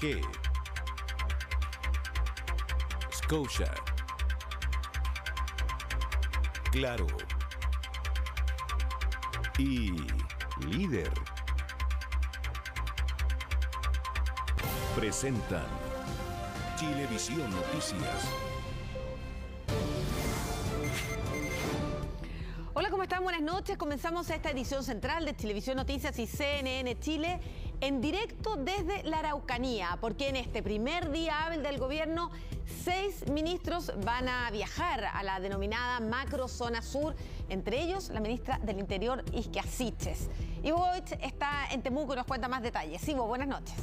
BTG, Scotia, Claro y Líder presentan Chilevisión Noticias. Hola, ¿cómo están? Buenas noches. Comenzamos esta edición central de Chilevisión Noticias y CNN Chile en directo desde la Araucanía, porque en este primer día hábil del gobierno, 6 ministros van a viajar a la denominada macrozona sur, entre ellos la ministra del Interior, Isquia Siches. Ivo Goich está en Temuco y nos cuenta más detalles. Ivo, buenas noches.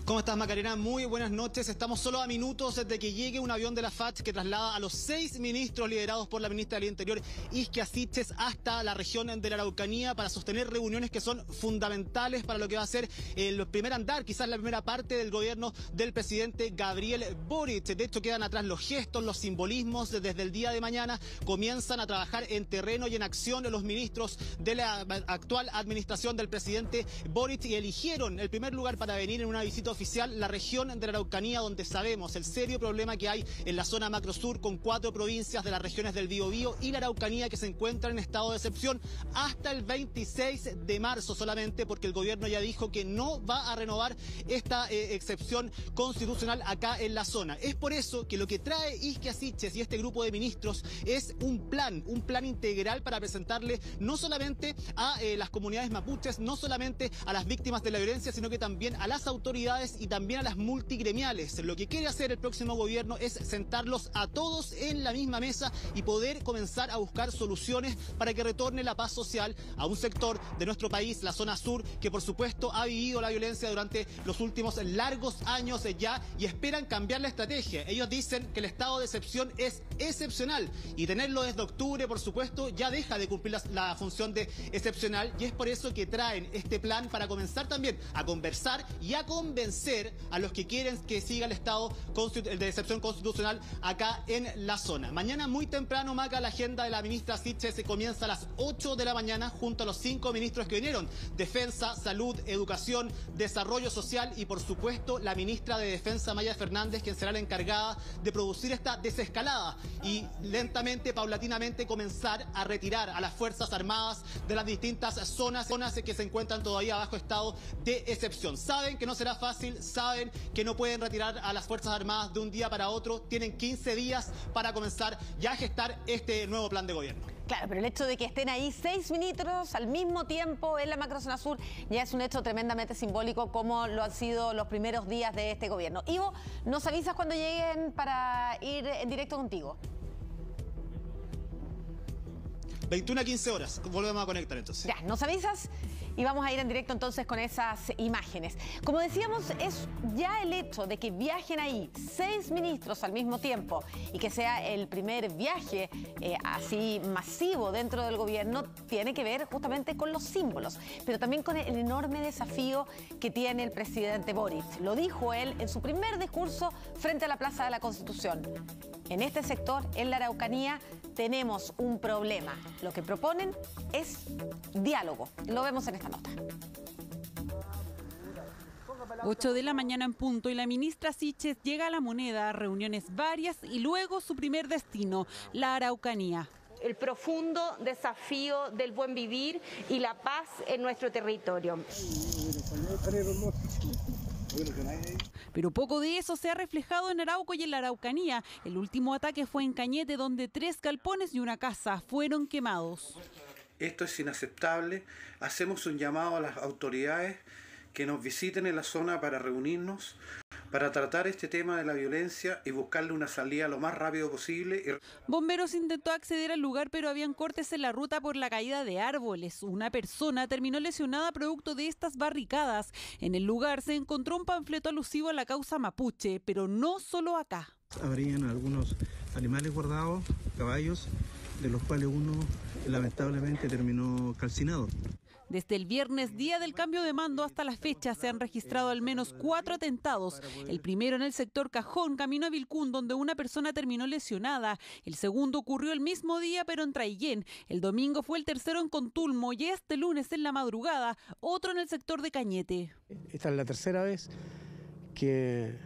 ¿Cómo estás, Macarena? Muy buenas noches. Estamos solo a minutos de que llegue un avión de la FACH que traslada a los 6 ministros liderados por la ministra del Interior, Isquia Siches, hasta la región de la Araucanía para sostener reuniones que son fundamentales para lo que va a ser el primer andar, quizás la primera parte del gobierno del presidente Gabriel Boric. De hecho, quedan atrás los gestos, los simbolismos. Desde el día de mañana comienzan a trabajar en terreno y en acción los ministros de la actual administración del presidente Boric y eligieron el primer lugar para venir en una visita oficial la región de la Araucanía, donde sabemos el serio problema que hay en la zona macrosur con 4 provincias de las regiones del Biobío y la Araucanía que se encuentran en estado de excepción hasta el 26 de marzo solamente, porque el gobierno ya dijo que no va a renovar esta excepción constitucional acá en la zona. Es por eso que lo que trae Isquia Siches y este grupo de ministros es un plan integral para presentarle no solamente a las comunidades mapuches, no solamente a las víctimas de la violencia, sino que también a las autoridades y también a las multigremiales. Lo que quiere hacer el próximo gobierno es sentarlos a todos en la misma mesa y poder comenzar a buscar soluciones para que retorne la paz social a un sector de nuestro país, la zona sur, que por supuesto ha vivido la violencia durante los últimos largos años ya y esperan cambiar la estrategia. Ellos dicen que el estado de excepción es excepcional y tenerlo desde octubre, por supuesto, ya deja de cumplir la función de excepcional, y es por eso que traen este plan para comenzar también a conversar y a convencer a los que quieren que siga el estado de excepción constitucional acá en la zona. Mañana muy temprano, Maca, la agenda de la ministra Siches se comienza a las 8 de la mañana junto a los 5 ministros que vinieron: Defensa, Salud, Educación, Desarrollo Social y por supuesto la ministra de Defensa, Maya Fernández, quien será la encargada de producir esta desescalada y lentamente, paulatinamente comenzar a retirar a las Fuerzas Armadas de las distintas zonas que se encuentran todavía bajo estado de excepción. Saben que no será fácil, saben que no pueden retirar a las Fuerzas Armadas de un día para otro, tienen 15 días para comenzar ya a gestar este nuevo plan de gobierno. Claro, pero el hecho de que estén ahí 6 ministros al mismo tiempo en la macrozona sur ya es un hecho tremendamente simbólico, como lo han sido los primeros días de este gobierno. Ivo, ¿nos avisas cuando lleguen para ir en directo contigo? 21 a 15 horas, volvemos a conectar entonces. Ya, nos avisas y vamos a ir en directo entonces con esas imágenes. Como decíamos, es ya el hecho de que viajen ahí 6 ministros al mismo tiempo y que sea el primer viaje así masivo dentro del gobierno, tiene que ver justamente con los símbolos, pero también con el enorme desafío que tiene el presidente Boric. Lo dijo él en su primer discurso frente a la Plaza de la Constitución. En este sector, en la Araucanía, tenemos un problema. Lo que proponen es diálogo. Lo vemos en esta nota. 8 de la mañana en punto y la ministra Siches llega a La Moneda a reuniones varias y luego su primer destino, la Araucanía. El profundo desafío del buen vivir y la paz en nuestro territorio. Pero poco de eso se ha reflejado en Arauco y en la Araucanía. El último ataque fue en Cañete, donde 3 galpones y una casa fueron quemados. Esto es inaceptable. Hacemos un llamado a las autoridades que nos visiten en la zona para reunirnos, para tratar este tema de la violencia y buscarle una salida lo más rápido posible. Bomberos intentó acceder al lugar, pero habían cortes en la ruta por la caída de árboles. Una persona terminó lesionada producto de estas barricadas. En el lugar se encontró un panfleto alusivo a la causa mapuche, pero no solo acá. Habrían algunos animales guardados, caballos, de los cuales uno lamentablemente terminó calcinado. Desde el viernes, día del cambio de mando, hasta la fecha se han registrado al menos 4 atentados. El primero en el sector Cajón, camino a Vilcún, donde una persona terminó lesionada. El segundo ocurrió el mismo día, pero en Traillén. El domingo fue el tercero en Contulmo y este lunes en la madrugada, otro en el sector de Cañete. Esta es la tercera vez que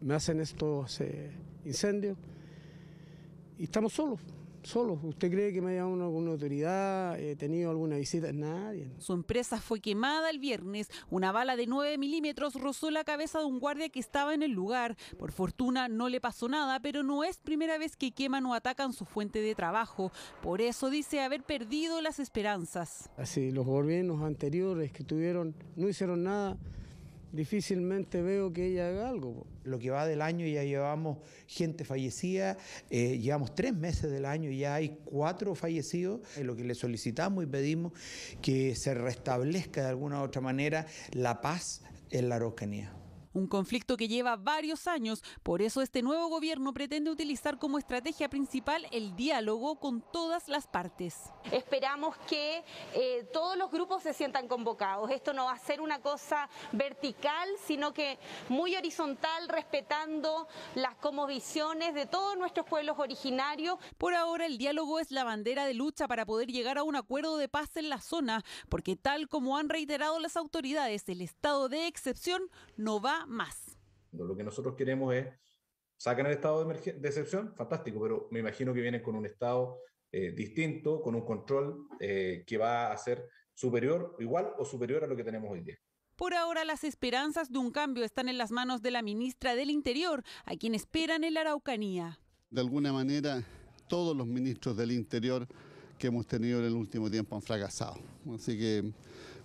me hacen estos incendios y estamos solos. ¿Usted cree que me haya alguna autoridad? ¿He tenido alguna visita? Nadie. Su empresa fue quemada el viernes. Una bala de 9 milímetros rozó la cabeza de un guardia que estaba en el lugar. Por fortuna no le pasó nada, pero no es primera vez que queman o atacan su fuente de trabajo. Por eso dice haber perdido las esperanzas. Así, los gobiernos anteriores que no hicieron nada. Difícilmente veo que ella haga algo. Lo que va del año ya llevamos gente fallecida, llevamos 3 meses del año y ya hay 4 fallecidos. Lo que le solicitamos y pedimos que se restablezca de alguna u otra manera la paz en la Araucanía. Un conflicto que lleva varios años, por eso este nuevo gobierno pretende utilizar como estrategia principal el diálogo con todas las partes. Esperamos que todos los grupos se sientan convocados. Esto no va a ser una cosa vertical, sino que muy horizontal, respetando las cosmovisiones de todos nuestros pueblos originarios. Por ahora el diálogo es la bandera de lucha para poder llegar a un acuerdo de paz en la zona, porque tal como han reiterado las autoridades, el estado de excepción no va más. Lo que nosotros queremos es sacar el estado de excepción, fantástico, pero me imagino que vienen con un estado distinto, con un control que va a ser superior, igual o superior a lo que tenemos hoy día. Por ahora las esperanzas de un cambio están en las manos de la ministra del Interior, a quien esperan en la Araucanía. De alguna manera, todos los ministros del Interior que hemos tenido en el último tiempo han fracasado. Así que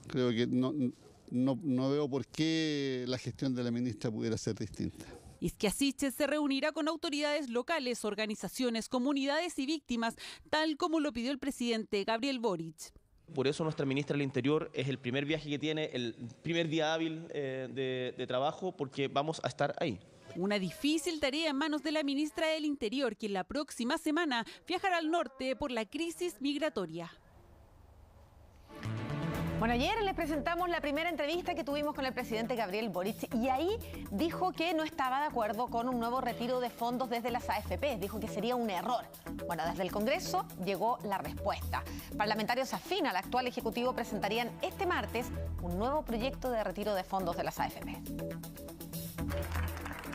creo que no veo por qué la gestión de la ministra pudiera ser distinta. Isquia Siches se reunirá con autoridades locales, organizaciones, comunidades y víctimas, tal como lo pidió el presidente Gabriel Boric. Por eso nuestra ministra del Interior es el primer viaje que tiene, el primer día hábil de trabajo, porque vamos a estar ahí. Una difícil tarea en manos de la ministra del Interior, quien la próxima semana viajará al norte por la crisis migratoria. Bueno, ayer les presentamos la primera entrevista que tuvimos con el presidente Gabriel Boric y ahí dijo que no estaba de acuerdo con un nuevo retiro de fondos desde las AFP. Dijo que sería un error. Bueno, desde el Congreso llegó la respuesta. Parlamentarios afín al actual Ejecutivo presentarían este martes un nuevo proyecto de retiro de fondos de las AFP.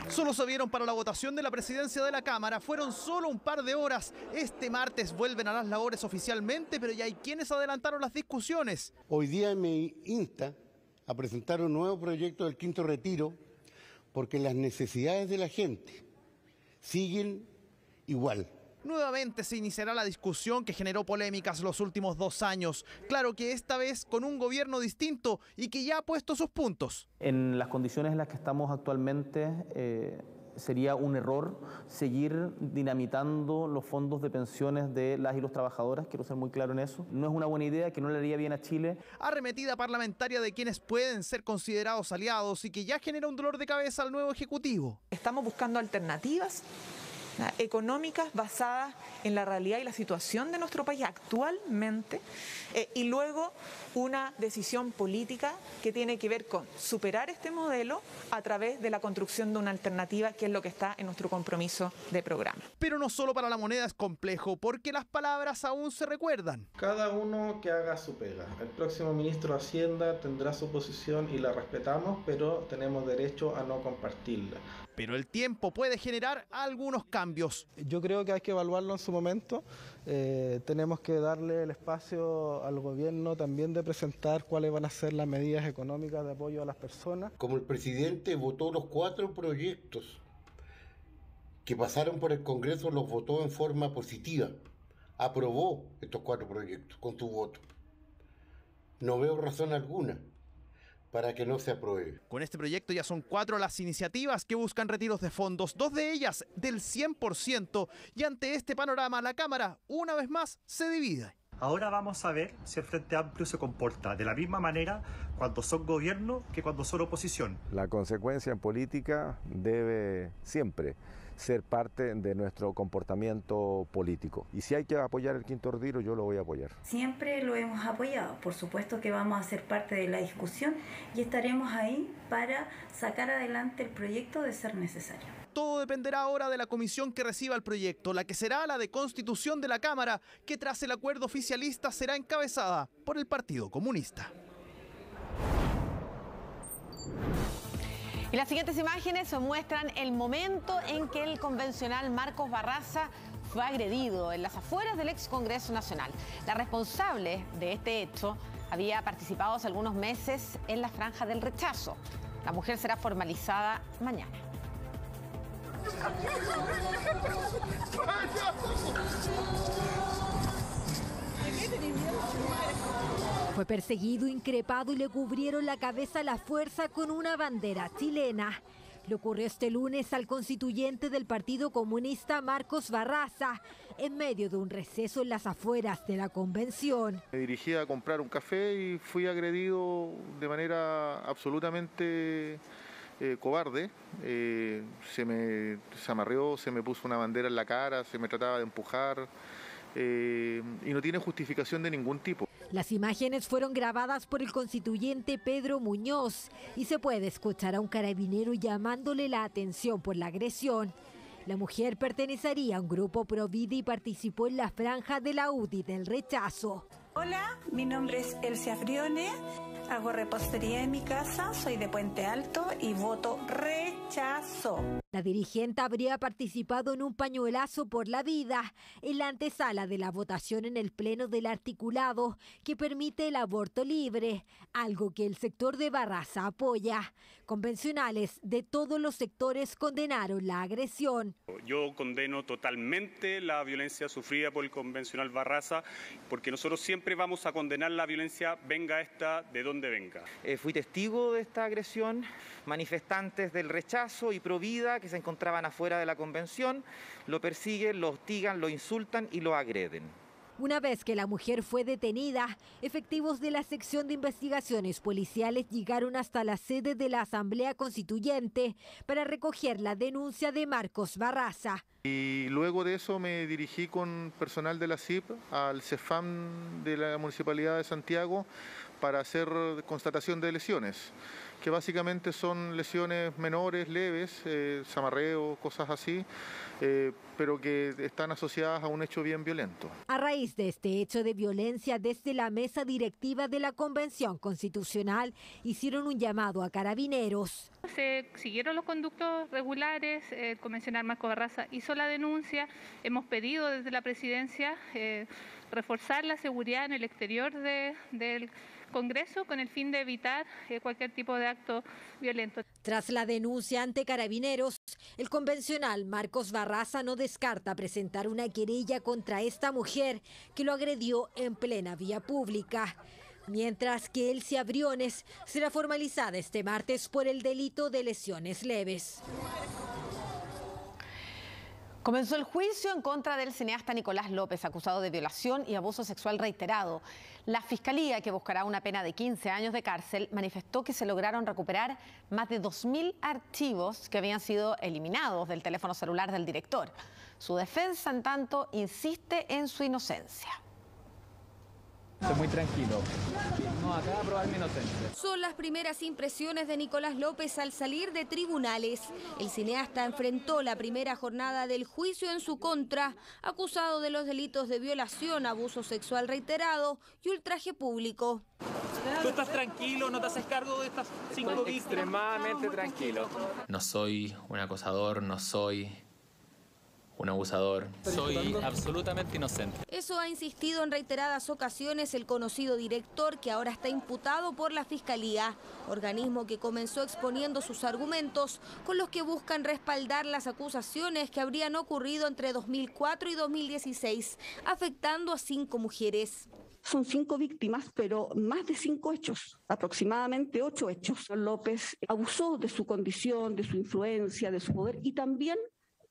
Solo se vieron para la votación de la presidencia de la Cámara. Fueron solo un par de horas. Este martes vuelven a las labores oficialmente, pero ya hay quienes adelantaron las discusiones. Hoy día me insta a presentar un nuevo proyecto del quinto retiro porque las necesidades de la gente siguen igual. Nuevamente se iniciará la discusión que generó polémicas los últimos 2 años. Claro que esta vez con un gobierno distinto y que ya ha puesto sus puntos. En las condiciones en las que estamos actualmente, sería un error seguir dinamitando los fondos de pensiones de las y los trabajadoras. Quiero ser muy claro en eso. No es una buena idea, que no le haría bien a Chile. Arremetida parlamentaria de quienes pueden ser considerados aliados y que ya genera un dolor de cabeza al nuevo Ejecutivo. Estamos buscando alternativas económicas basadas en la realidad y la situación de nuestro país actualmente y luego una decisión política que tiene que ver con superar este modelo a través de la construcción de una alternativa, que es lo que está en nuestro compromiso de programa. Pero no solo para la moneda es complejo, porque las palabras aún se recuerdan. Cada uno que haga su pega. El próximo ministro de Hacienda tendrá su posición y la respetamos, pero tenemos derecho a no compartirla. Pero el tiempo puede generar algunos cambios. Yo creo que hay que evaluarlo en su momento. Tenemos que darle el espacio al gobierno también de presentar cuáles van a ser las medidas económicas de apoyo a las personas. Como el presidente votó los 4 proyectos que pasaron por el Congreso, los votó en forma positiva. Aprobó estos 4 proyectos con su voto. No veo razón alguna para que no se apruebe. Con este proyecto ya son 4 las iniciativas que buscan retiros de fondos, 2 de ellas del 100%, y ante este panorama la Cámara una vez más se divide. Ahora vamos a ver si el Frente Amplio se comporta de la misma manera cuando son gobierno que cuando son oposición. La consecuencia en política debe siempre ser parte de nuestro comportamiento político. Y si hay que apoyar el quinto retiro, yo lo voy a apoyar. Siempre lo hemos apoyado, por supuesto que vamos a ser parte de la discusión y estaremos ahí para sacar adelante el proyecto de ser necesario. Todo dependerá ahora de la comisión que reciba el proyecto, la que será la de Constitución de la Cámara, que tras el acuerdo oficialista será encabezada por el Partido Comunista. Y las siguientes imágenes muestran el momento en que el convencional Marcos Barraza fue agredido en las afueras del ex Congreso Nacional. La responsable de este hecho había participado hace algunos meses en la franja del rechazo. La mujer será formalizada mañana. Fue perseguido, increpado y le cubrieron la cabeza a la fuerza con una bandera chilena. Le ocurrió este lunes al constituyente del Partido Comunista Marcos Barraza, en medio de un receso en las afueras de la convención. Me dirigí a comprar un café y fui agredido de manera absolutamente cobarde. Se me amarreó, se me puso una bandera en la cara, se me trataba de empujar y no tiene justificación de ningún tipo. Las imágenes fueron grabadas por el constituyente Pedro Muñoz y se puede escuchar a un carabinero llamándole la atención por la agresión. La mujer pertenecería a un grupo pro-vida y participó en la franja de la UDI del rechazo. Hola, mi nombre es Elsia Friones, hago repostería en mi casa, soy de Puente Alto y voto rechazo. La dirigente habría participado en un pañuelazo por la vida en la antesala de la votación en el Pleno del Articulado que permite el aborto libre, algo que el sector de Barraza apoya. Convencionales de todos los sectores condenaron la agresión. Yo condeno totalmente la violencia sufrida por el convencional Barraza, porque nosotros siempre vamos a condenar la violencia, venga esta de donde venga. Fui testigo de esta agresión, manifestantes del rechazo y Provida que se encontraban afuera de la convención, lo persiguen, lo hostigan, lo insultan y lo agreden. Una vez que la mujer fue detenida, efectivos de la sección de investigaciones policiales llegaron hasta la sede de la Asamblea Constituyente para recoger la denuncia de Marcos Barraza. Y luego de eso me dirigí con personal de la CIP al CEFAM de la Municipalidad de Santiago para hacer constatación de lesiones, que básicamente son lesiones menores, leves, zamarreo, cosas así, pero que están asociadas a un hecho bien violento. A raíz de este hecho de violencia, desde la mesa directiva de la Convención Constitucional hicieron un llamado a carabineros. Se siguieron los conductos regulares, el convencional Marcos Barraza hizo la denuncia, hemos pedido desde la presidencia reforzar la seguridad en el exterior del Congreso con el fin de evitar cualquier tipo de acto violento. Tras la denuncia ante carabineros, el convencional Marcos Barraza no descarta presentar una querella contra esta mujer que lo agredió en plena vía pública. Mientras que Elsia Briones será formalizada este martes por el delito de lesiones leves. Comenzó el juicio en contra del cineasta Nicolás López, acusado de violación y abuso sexual reiterado. La Fiscalía, que buscará una pena de 15 años de cárcel, manifestó que se lograron recuperar más de 2.000 archivos que habían sido eliminados del teléfono celular del director. Su defensa, en tanto, insiste en su inocencia. Estoy muy tranquilo. No, acá voy a probar mi inocencia. Son las primeras impresiones de Nicolás López al salir de tribunales. El cineasta enfrentó la primera jornada del juicio en su contra, acusado de los delitos de violación, abuso sexual reiterado y ultraje público. ¿Tú estás tranquilo? ¿No te haces cargo de estas 5 víctimas? Extremadamente tranquilo. No soy un acosador, no soy un abusador. Soy absolutamente inocente. Eso ha insistido en reiteradas ocasiones el conocido director, que ahora está imputado por la Fiscalía, organismo que comenzó exponiendo sus argumentos con los que buscan respaldar las acusaciones que habrían ocurrido entre 2004 y 2016, afectando a 5 mujeres. Son 5 víctimas, pero más de 5 hechos, aproximadamente 8 hechos. López abusó de su condición, de su influencia, de su poder y también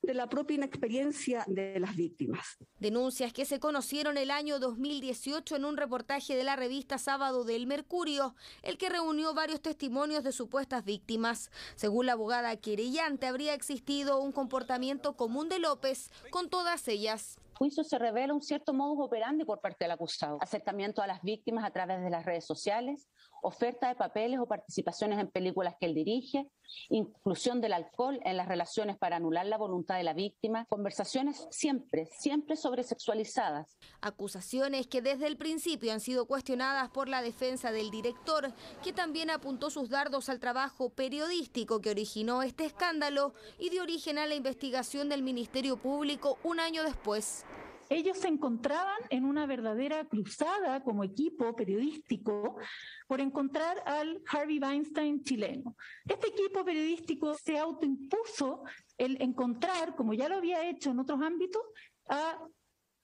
de la propia inexperiencia de las víctimas. Denuncias que se conocieron el año 2018 en un reportaje de la revista Sábado del Mercurio, el que reunió varios testimonios de supuestas víctimas. Según la abogada querellante, habría existido un comportamiento común de López con todas ellas. Juicio se revela un cierto modus operandi por parte del acusado, acercamiento a las víctimas a través de las redes sociales, oferta de papeles o participaciones en películas que él dirige, inclusión del alcohol en las relaciones para anular la voluntad de la víctima, conversaciones siempre sobresexualizadas. Acusaciones que desde el principio han sido cuestionadas por la defensa del director, que también apuntó sus dardos al trabajo periodístico que originó este escándalo y dio origen a la investigación del Ministerio Público un año después. Ellos se encontraban en una verdadera cruzada como equipo periodístico por encontrar al Harvey Weinstein chileno. Este equipo periodístico se autoimpuso el encontrar, como ya lo había hecho en otros ámbitos, a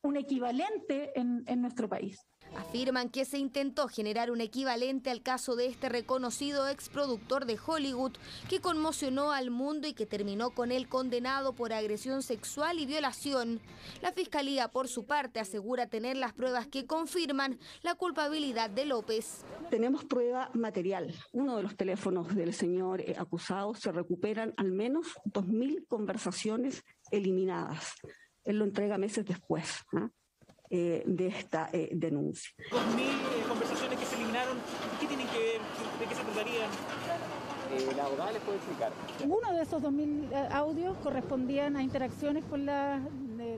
un equivalente en nuestro país. Afirman que se intentó generar un equivalente al caso de este reconocido exproductor de Hollywood que conmocionó al mundo y que terminó con él condenado por agresión sexual y violación. La Fiscalía, por su parte, asegura tener las pruebas que confirman la culpabilidad de López. Tenemos prueba material. Uno de los teléfonos del señor acusado se recuperan al menos 2.000 conversaciones eliminadas. Él lo entrega meses después de esta denuncia. 2.000 conversaciones que se eliminaron, ¿qué tienen que ver? ¿De qué se tratarían? La abogada les puede explicar. Uno de esos 2.000 audios correspondían a interacciones con la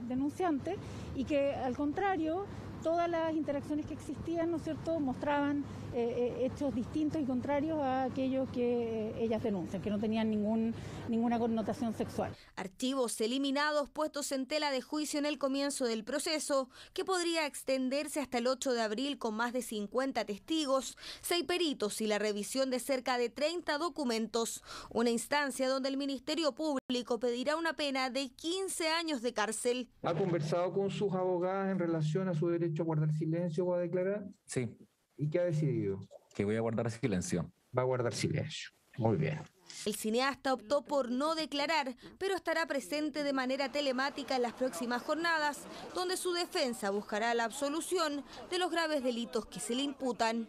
denunciante y que, al contrario, todas las interacciones que existían, ¿no es cierto?, mostraban hechos distintos y contrarios a aquellos que ellas denuncian, que no tenían ninguna connotación sexual. Archivos eliminados puestos en tela de juicio en el comienzo del proceso, que podría extenderse hasta el 8 de abril con más de 50 testigos, 6 peritos y la revisión de cerca de 30 documentos. Una instancia donde el Ministerio Público pedirá una pena de 15 años de cárcel. ¿Ha conversado con sus abogadas en relación a su derecho a guardar silencio o a declarar? Sí. ¿Y qué ha decidido? Que voy a guardar silencio. Va a guardar silencio. Muy bien. El cineasta optó por no declarar, pero estará presente de manera telemática en las próximas jornadas, donde su defensa buscará la absolución de los graves delitos que se le imputan.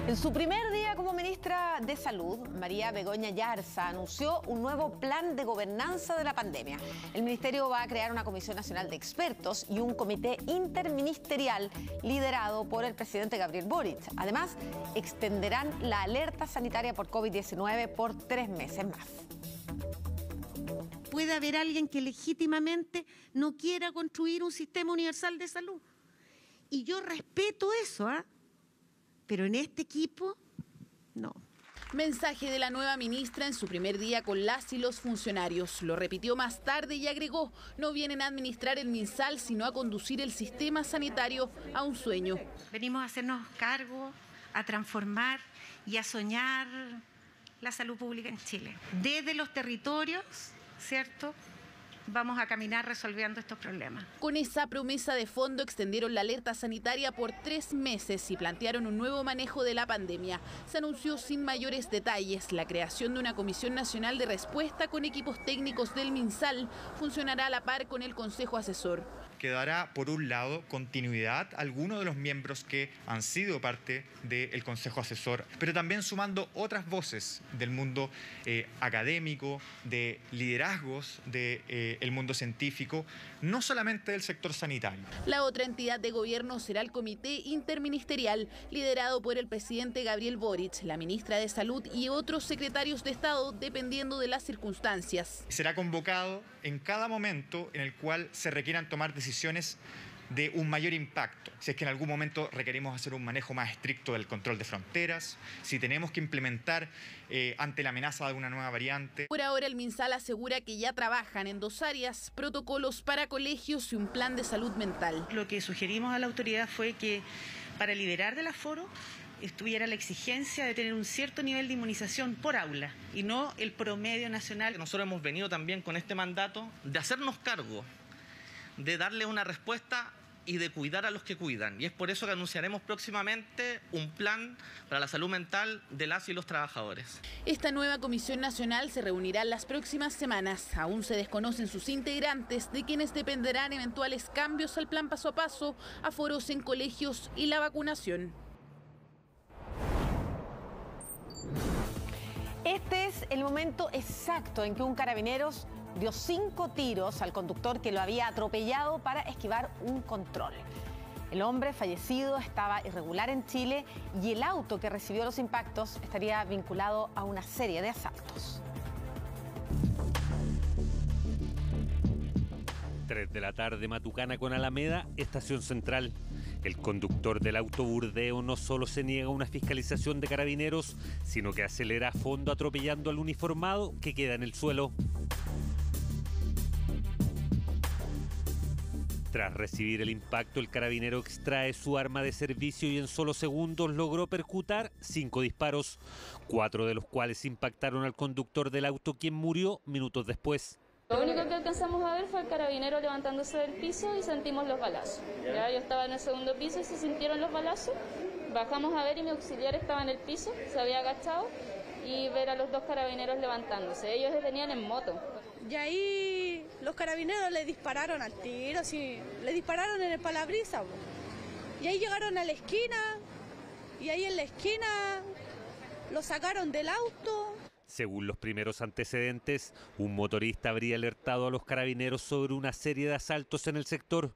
En su primer día como ministra de Salud, María Begoña Yarza anunció un nuevo plan de gobernanza de la pandemia. El ministerio va a crear una comisión nacional de expertos y un comité interministerial liderado por el presidente Gabriel Boric. Además, extenderán la alerta sanitaria por COVID-19 por 3 meses más. Puede haber alguien que legítimamente no quiera construir un sistema universal de salud. Y yo respeto eso, pero en este equipo, no. Mensaje de la nueva ministra en su primer día con las y los funcionarios. Lo repitió más tarde y agregó, no vienen a administrar el MinSal, sino a conducir el sistema sanitario a un sueño. Venimos a hacernos cargo, a transformar y a soñar la salud pública en Chile. Desde los territorios, ¿cierto?, vamos a caminar resolviendo estos problemas. Con esa promesa de fondo extendieron la alerta sanitaria por 3 meses y plantearon un nuevo manejo de la pandemia. Se anunció sin mayores detalles la creación de una Comisión Nacional de Respuesta con equipos técnicos del MinSal. Funcionará a la par con el Consejo Asesor. Quedará, por un lado, continuidad a algunos de los miembros que han sido parte del Consejo Asesor, pero también sumando otras voces del mundo académico, de liderazgos del mundo científico, no solamente del sector sanitario. La otra entidad de gobierno será el Comité Interministerial, liderado por el presidente Gabriel Boric, la ministra de Salud y otros secretarios de Estado, dependiendo de las circunstancias. Será convocado en cada momento en el cual se requieran tomar decisiones de un mayor impacto. Si es que en algún momento requerimos hacer un manejo más estricto del control de fronteras, si tenemos que implementar ante la amenaza de una nueva variante. Por ahora el MinSal asegura que ya trabajan en 2 áreas, protocolos para colegios y un plan de salud mental. Lo que sugerimos a la autoridad fue que para liderar del aforo estuviera la exigencia de tener un cierto nivel de inmunización por aula y no el promedio nacional. Nosotros hemos venido también con este mandato de hacernos cargo, de darle una respuesta y de cuidar a los que cuidan. Y es por eso que anunciaremos próximamente un plan para la salud mental de las y los trabajadores. Esta nueva Comisión Nacional se reunirá en las próximas semanas. Aún se desconocen sus integrantes, de quienes dependerán eventuales cambios al plan paso a paso, aforos en colegios y la vacunación. Este es el momento exacto en que un carabineros dio 5 tiros al conductor que lo había atropellado para esquivar un control. El hombre fallecido estaba irregular en Chile y el auto que recibió los impactos estaría vinculado a una serie de asaltos. 3 de la tarde, Matucana con Alameda, Estación Central. El conductor del auto Burdeo no solo se niega a una fiscalización de carabineros, sino que acelera a fondo atropellando al uniformado que queda en el suelo. Tras recibir el impacto, el carabinero extrae su arma de servicio y en solo segundos logró percutar 5 disparos, 4 de los cuales impactaron al conductor del auto, quien murió minutos después. Lo único que alcanzamos a ver fue el carabinero levantándose del piso y sentimos los balazos. Ya yo estaba en el segundo piso y se sintieron los balazos. Bajamos a ver y mi auxiliar estaba en el piso, se había agachado y ver a los 2 carabineros levantándose. Ellos venían en moto. Y ahí los carabineros le dispararon al tiro, así, le dispararon en el parabrisas. Y ahí llegaron a la esquina y ahí en la esquina lo sacaron del auto. Según los primeros antecedentes, un motorista habría alertado a los carabineros sobre una serie de asaltos en el sector.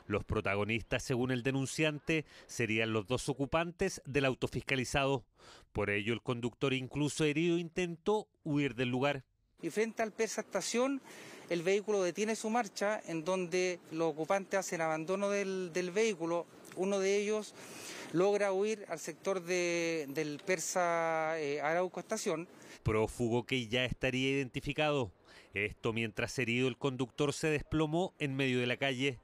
Los protagonistas, según el denunciante, serían los 2 ocupantes del auto fiscalizado. Por ello, el conductor, incluso herido, intentó huir del lugar. Y frente al Persa Estación, el vehículo detiene su marcha, en donde los ocupantes hacen abandono del vehículo. Uno de ellos logra huir al sector del Persa Arauco Estación. Prófugo que ya estaría identificado. Esto mientras herido el conductor se desplomó en medio de la calle.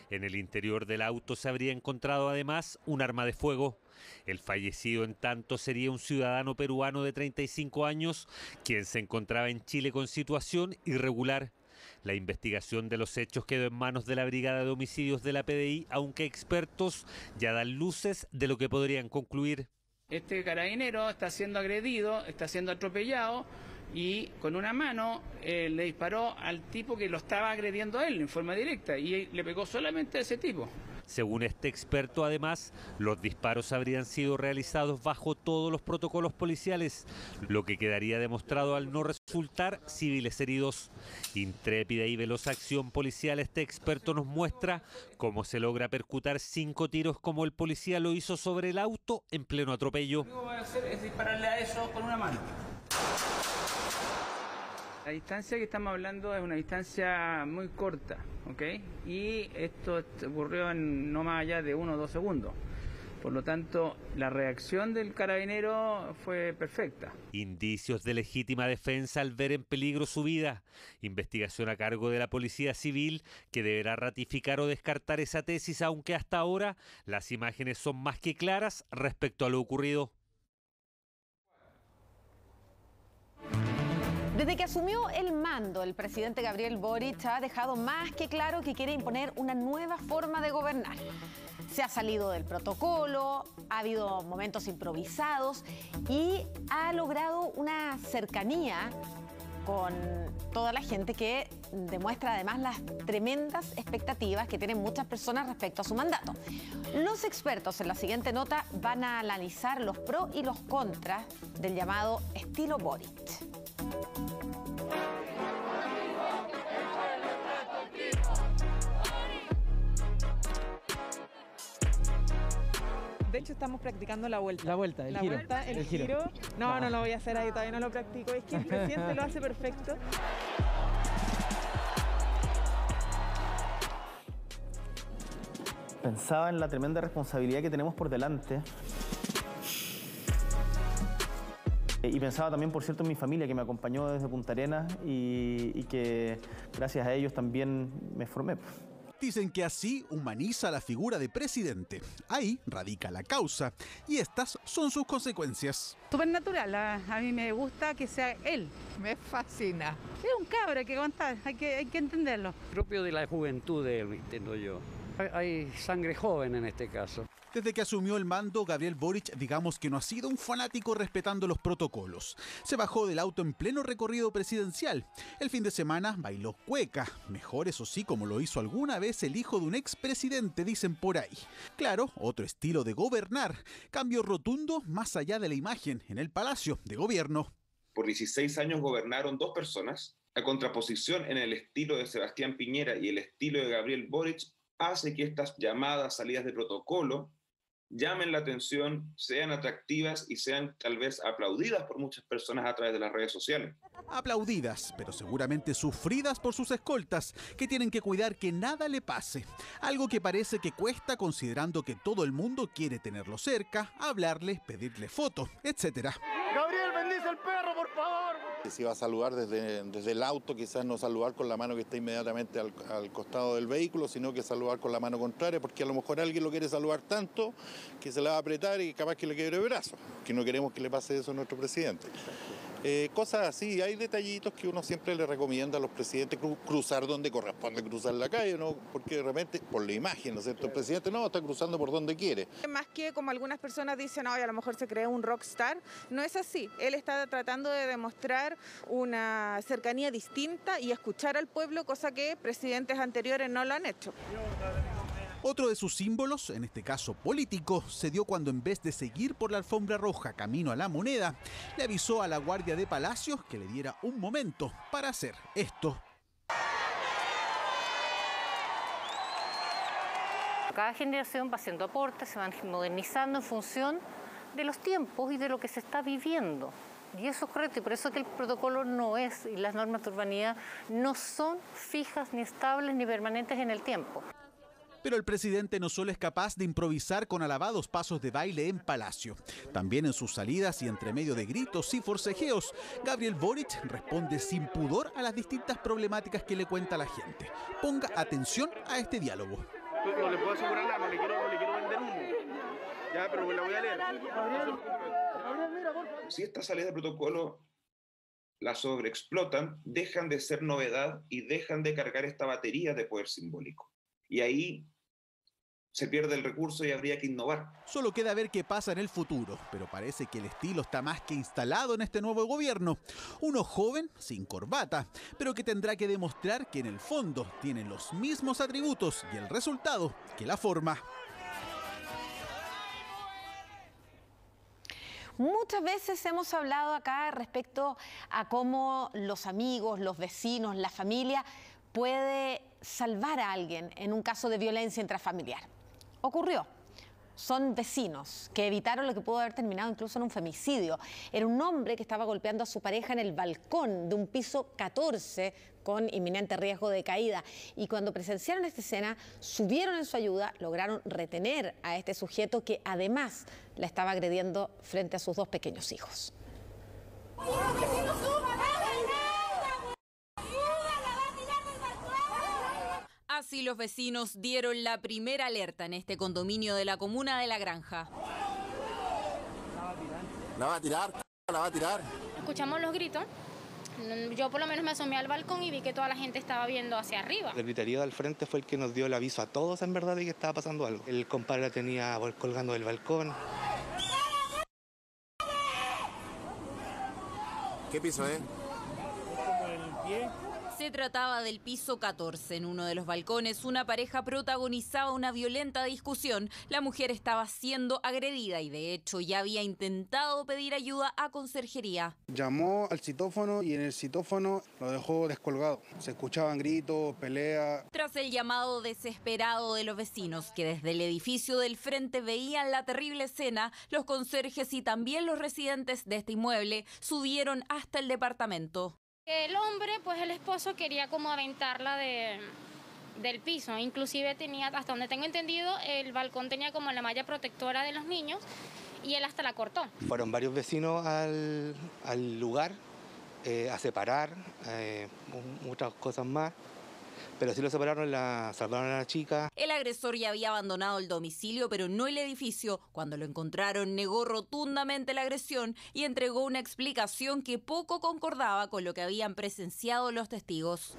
En el interior del auto se habría encontrado además un arma de fuego. El fallecido en tanto sería un ciudadano peruano de 35 años, quien se encontraba en Chile con situación irregular. La investigación de los hechos quedó en manos de la Brigada de Homicidios de la PDI, aunque expertos ya dan luces de lo que podrían concluir. Este carabinero está siendo agredido, está siendo atropellado y con una mano le disparó al tipo que lo estaba agrediendo a él en forma directa y le pegó solamente a ese tipo. Según este experto, además, los disparos habrían sido realizados bajo todos los protocolos policiales, lo que quedaría demostrado al no resultar civiles heridos. Intrépida y veloz acción policial, este experto nos muestra cómo se logra percutar 5 tiros como el policía lo hizo sobre el auto en pleno atropello. Lo único que voy a hacer es dispararle a eso con una mano. La distancia que estamos hablando es una distancia muy corta, ¿ok? Y esto ocurrió en no más allá de 1 o 2 segundos. Por lo tanto, la reacción del carabinero fue perfecta. Indicios de legítima defensa al ver en peligro su vida. Investigación a cargo de la Policía Civil, que deberá ratificar o descartar esa tesis, aunque hasta ahora las imágenes son más que claras respecto a lo ocurrido. Desde que asumió el mando, el presidente Gabriel Boric ha dejado más que claro que quiere imponer una nueva forma de gobernar. Se ha salido del protocolo, ha habido momentos improvisados y ha logrado una cercanía con toda la gente que demuestra además las tremendas expectativas que tienen muchas personas respecto a su mandato. Los expertos en la siguiente nota van a analizar los pros y los contras del llamado estilo Boric. De hecho, estamos practicando la vuelta. La vuelta, el giro. El giro. No, no lo voy a hacer ahí, todavía no lo practico. Es que el presidente lo hace perfecto. Pensaba en la tremenda responsabilidad que tenemos por delante. Y pensaba también, por cierto, en mi familia, que me acompañó desde Punta Arenas y que gracias a ellos también me formé. Dicen que así humaniza la figura de presidente. Ahí radica la causa y estas son sus consecuencias. Súper natural, a mí me gusta que sea él. Me fascina. Es un cabro, hay que aguantar, hay que entenderlo. Propio de la juventud de él, entiendo yo. Hay sangre joven en este caso. Desde que asumió el mando, Gabriel Boric, digamos que no ha sido un fanático respetando los protocolos. Se bajó del auto en pleno recorrido presidencial. El fin de semana bailó cueca. Mejor, eso sí, como lo hizo alguna vez el hijo de un expresidente, dicen por ahí. Claro, otro estilo de gobernar. Cambio rotundo más allá de la imagen en el Palacio de Gobierno. Por 16 años gobernaron dos personas. La contraposición en el estilo de Sebastián Piñera y el estilo de Gabriel Boric hace que estas llamadas salidas de protocolo llamen la atención, sean atractivas y sean tal vez aplaudidas por muchas personas a través de las redes sociales. Aplaudidas, pero seguramente sufridas por sus escoltas, que tienen que cuidar que nada le pase. Algo que parece que cuesta considerando que todo el mundo quiere tenerlo cerca, hablarle, pedirle fotos, etc. Gabriel, bendice el perro, por favor. Si va a saludar desde el auto, quizás no saludar con la mano que está inmediatamente al costado del vehículo, sino que saludar con la mano contraria, porque a lo mejor alguien lo quiere saludar tanto que se la va a apretar y capaz que le quiebre el brazo, que no queremos que le pase eso a nuestro presidente. Cosas así, hay detallitos que uno siempre le recomienda a los presidentes, cruzar donde corresponde cruzar la calle, ¿no? Porque de repente, por la imagen, ¿no es cierto? El presidente no, está cruzando por donde quiere. Más que como algunas personas dicen, a lo mejor se cree un rockstar, no es así. Él está tratando de demostrar una cercanía distinta y escuchar al pueblo, cosa que presidentes anteriores no lo han hecho. Otro de sus símbolos, en este caso político, se dio cuando en vez de seguir por la alfombra roja camino a la Moneda, le avisó a la guardia de Palacios que le diera un momento para hacer esto. Cada generación va haciendo aportes, se van modernizando en función de los tiempos y de lo que se está viviendo. Y eso es correcto, y por eso que el protocolo no es, y las normas de urbanidad no son fijas, ni estables, ni permanentes en el tiempo. Pero el presidente no solo es capaz de improvisar con alabados pasos de baile en Palacio. También en sus salidas y entre medio de gritos y forcejeos, Gabriel Boric responde sin pudor a las distintas problemáticas que le cuenta la gente. Ponga atención a este diálogo. No le puedo asegurar nada, no le quiero vender humo. Ya, pero la voy a leer. Si estas salidas de protocolo la sobreexplotan, dejan de ser novedad y dejan de cargar esta batería de poder simbólico. Y ahí se pierde el recurso y habría que innovar. Solo queda ver qué pasa en el futuro, pero parece que el estilo está más que instalado en este nuevo gobierno. Uno joven, sin corbata, pero que tendrá que demostrar que en el fondo tienen los mismos atributos y el resultado que la forma. Muchas veces hemos hablado acá respecto a cómo los amigos, los vecinos, la familia puede salvar a alguien en un caso de violencia intrafamiliar. Ocurrió. Son vecinos que evitaron lo que pudo haber terminado incluso en un femicidio. Era un hombre que estaba golpeando a su pareja en el balcón de un piso 14 con inminente riesgo de caída. Y cuando presenciaron esta escena, subieron en su ayuda, lograron retener a este sujeto que además la estaba agrediendo frente a sus dos pequeños hijos. Así los vecinos dieron la primera alerta en este condominio de la comuna de La Granja. La va a tirar. Escuchamos los gritos. Yo por lo menos me asomé al balcón y vi que toda la gente estaba viendo hacia arriba. El griterío del frente fue el que nos dio el aviso a todos en verdad de que estaba pasando algo. El compadre la tenía colgando del balcón. ¿Qué piso es? Como el pie. Se trataba del piso 14. En uno de los balcones, una pareja protagonizaba una violenta discusión. La mujer estaba siendo agredida y, de hecho, ya había intentado pedir ayuda a conserjería. Llamó al citófono y en el citófono lo dejó descolgado. Se escuchaban gritos, peleas. Tras el llamado desesperado de los vecinos, que desde el edificio del frente veían la terrible escena, los conserjes y también los residentes de este inmueble subieron hasta el departamento. El hombre, pues el esposo quería como aventarla del piso, inclusive tenía, hasta donde tengo entendido, el balcón tenía como la malla protectora de los niños y él hasta la cortó. Fueron varios vecinos al lugar a separar muchas cosas más. Pero sí lo separaron, salvaron a la chica. El agresor ya había abandonado el domicilio, pero no el edificio. Cuando lo encontraron, negó rotundamente la agresión y entregó una explicación que poco concordaba con lo que habían presenciado los testigos.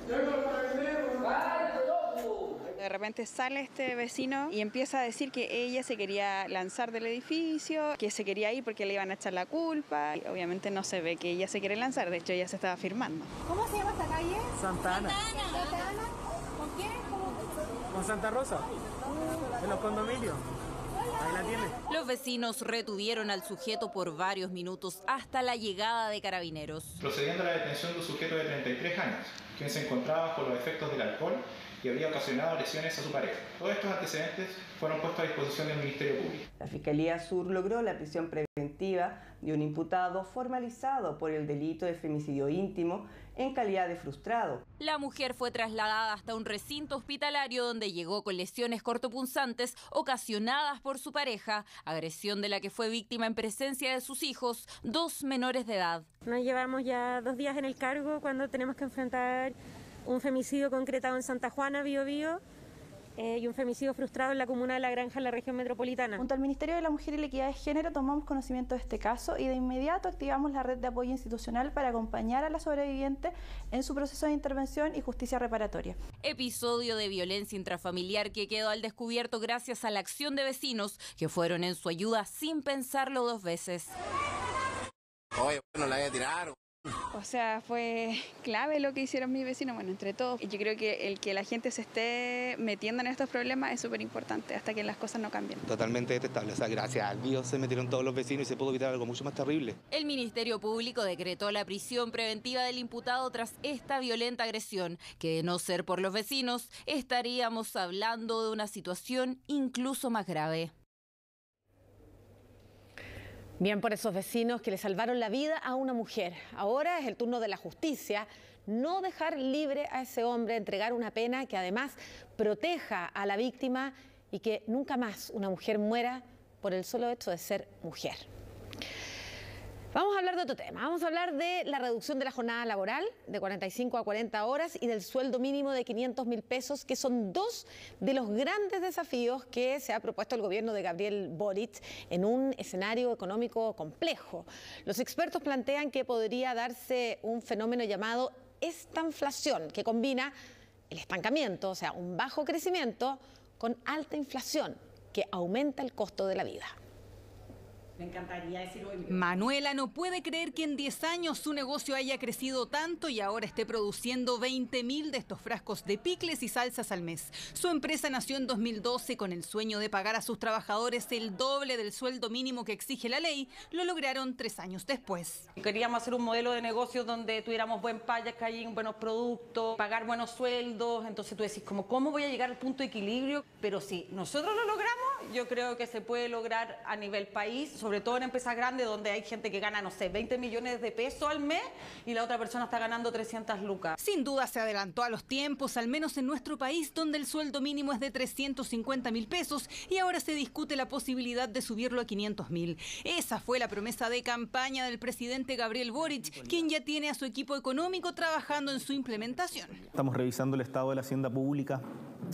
De repente sale este vecino y empieza a decir que ella se quería lanzar del edificio, que se quería ir porque le iban a echar la culpa. Y obviamente no se ve que ella se quiere lanzar, de hecho ella se estaba firmando. ¿Cómo se llama esta calle? Santa Ana. ¿Santa Ana? ¿Con quién? Con Santa Rosa, en los condominios. Ahí la tiene. Los vecinos retuvieron al sujeto por varios minutos hasta la llegada de carabineros. Procediendo a la detención de un sujeto de 33 años, quien se encontraba bajo los efectos del alcohol y había ocasionado lesiones a su pareja. Todos estos antecedentes fueron puestos a disposición del Ministerio Público. La Fiscalía Sur logró la prisión preventiva de un imputado formalizado por el delito de femicidio íntimo en calidad de frustrado. La mujer fue trasladada hasta un recinto hospitalario donde llegó con lesiones cortopunzantes ocasionadas por su pareja, agresión de la que fue víctima en presencia de sus hijos, 2 menores de edad. Nos llevamos ya 2 días en el cargo cuando tenemos que enfrentar un femicidio concretado en Santa Juana, Biobío, y un femicidio frustrado en la comuna de La Granja, en la región metropolitana. Junto al Ministerio de la Mujer y la Equidad de Género tomamos conocimiento de este caso y de inmediato activamos la red de apoyo institucional para acompañar a la sobreviviente en su proceso de intervención y justicia reparatoria. Episodio de violencia intrafamiliar que quedó al descubierto gracias a la acción de vecinos que fueron en su ayuda sin pensarlo 2 veces. Oye, no la voy a tirar. O sea, fue clave lo que hicieron mis vecinos, bueno, entre todos. Y yo creo que el que la gente se esté metiendo en estos problemas es súper importante hasta que las cosas no cambien. Totalmente detestable. O sea, gracias al Dios se metieron todos los vecinos y se pudo evitar algo mucho más terrible. El Ministerio Público decretó la prisión preventiva del imputado tras esta violenta agresión, que de no ser por los vecinos, estaríamos hablando de una situación incluso más grave. Bien por esos vecinos que le salvaron la vida a una mujer. Ahora es el turno de la justicia no dejar libre a ese hombre, entregar una pena que además proteja a la víctima y que nunca más una mujer muera por el solo hecho de ser mujer. Vamos a hablar de otro tema, vamos a hablar de la reducción de la jornada laboral de 45 a 40 horas y del sueldo mínimo de 500.000 pesos, que son 2 de los grandes desafíos que se ha propuesto el gobierno de Gabriel Boric en un escenario económico complejo. Los expertos plantean que podría darse un fenómeno llamado estanflación, que combina el estancamiento, o sea, un bajo crecimiento, con alta inflación, que aumenta el costo de la vida. Me encantaría decirlo. Manuela no puede creer que en 10 años su negocio haya crecido tanto y ahora esté produciendo 20.000 de estos frascos de picles y salsas al mes. Su empresa nació en 2012 con el sueño de pagar a sus trabajadores el doble del sueldo mínimo que exige la ley. Lo lograron 3 años después. Queríamos hacer un modelo de negocio donde tuviéramos buen packaging, buenos productos, pagar buenos sueldos. Entonces tú decís, ¿cómo voy a llegar al punto de equilibrio? Pero si nosotros lo logramos, yo creo que se puede lograr a nivel país, sobre todo en empresas grandes donde hay gente que gana, no sé, 20 millones de pesos al mes y la otra persona está ganando 300 lucas. Sin duda se adelantó a los tiempos, al menos en nuestro país, donde el sueldo mínimo es de 350.000 pesos y ahora se discute la posibilidad de subirlo a 500.000. Esa fue la promesa de campaña del presidente Gabriel Boric, quien ya tiene a su equipo económico trabajando en su implementación. Estamos revisando el estado de la hacienda pública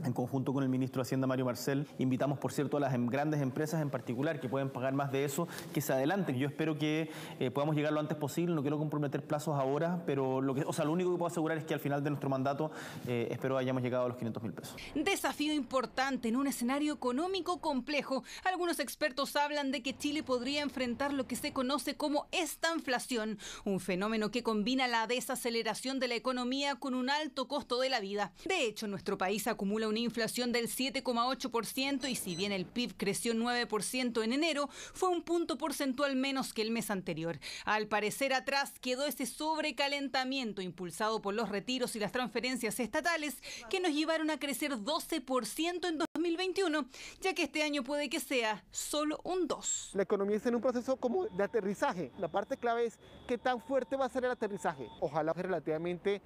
en conjunto con el ministro de Hacienda, Mario Marcel. Invitamos, por cierto, a las grandes empresas en particular que pueden pagar más de eso, que se adelanten. Yo espero que podamos llegar lo antes posible, no quiero comprometer plazos ahora, pero lo único que puedo asegurar es que al final de nuestro mandato espero hayamos llegado a los 500.000 pesos. Desafío importante en un escenario económico complejo. Algunos expertos hablan de que Chile podría enfrentar lo que se conoce como estanflación, un fenómeno que combina la desaceleración de la economía con un alto costo de la vida. De hecho, nuestro país acumula una inflación del 7,8% y si bien el PIB creció 9% en enero, fue un punto porcentual menos que el mes anterior. Al parecer atrás quedó ese sobrecalentamiento impulsado por los retiros y las transferencias estatales que nos llevaron a crecer 12% en 2021, ya que este año puede que sea solo un 2%. La economía está en un proceso como de aterrizaje. La parte clave es qué tan fuerte va a ser el aterrizaje. Ojalá relativamente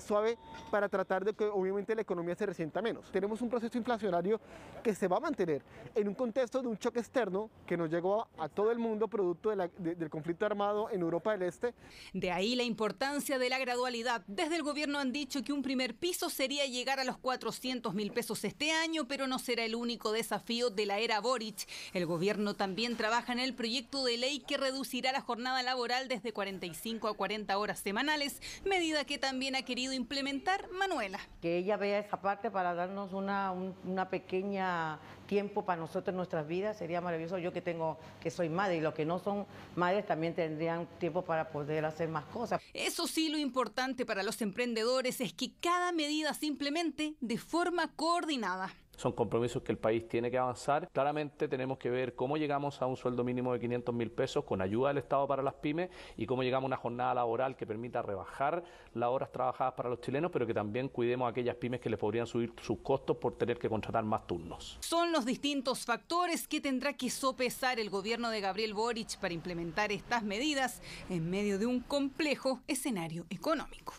suave para tratar de que obviamente la economía se resienta menos. Tenemos un proceso inflacionario que se va a mantener en un contexto de un choque externo que nos llegó a todo el mundo producto del conflicto armado en Europa del Este. De ahí la importancia de la gradualidad. Desde el gobierno han dicho que un primer piso sería llegar a los 400.000 pesos este año, pero no será el único desafío de la era Boric. El gobierno también trabaja en el proyecto de ley que reducirá la jornada laboral desde 45 a 40 horas semanales, medida que también ha querido querido implementar Manuela. Que ella vea esa parte para darnos una pequeña tiempo para nosotros en nuestras vidas, sería maravilloso. Yo que soy madre, y los que no son madres también tendrían tiempo para poder hacer más cosas. Eso sí, lo importante para los emprendedores es que cada medida se implemente de forma coordinada. Son compromisos que el país tiene que avanzar. Claramente tenemos que ver cómo llegamos a un sueldo mínimo de 500.000 pesos con ayuda del Estado para las pymes y cómo llegamos a una jornada laboral que permita rebajar las horas trabajadas para los chilenos, pero que también cuidemos a aquellas pymes que les podrían subir sus costos por tener que contratar más turnos. Son los distintos factores que tendrá que sopesar el gobierno de Gabriel Boric para implementar estas medidas en medio de un complejo escenario económico.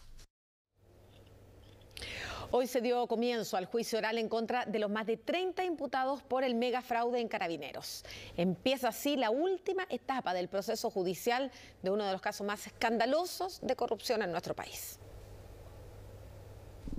Hoy se dio comienzo al juicio oral en contra de los más de 30 imputados por el megafraude en Carabineros. Empieza así la última etapa del proceso judicial de uno de los casos más escandalosos de corrupción en nuestro país.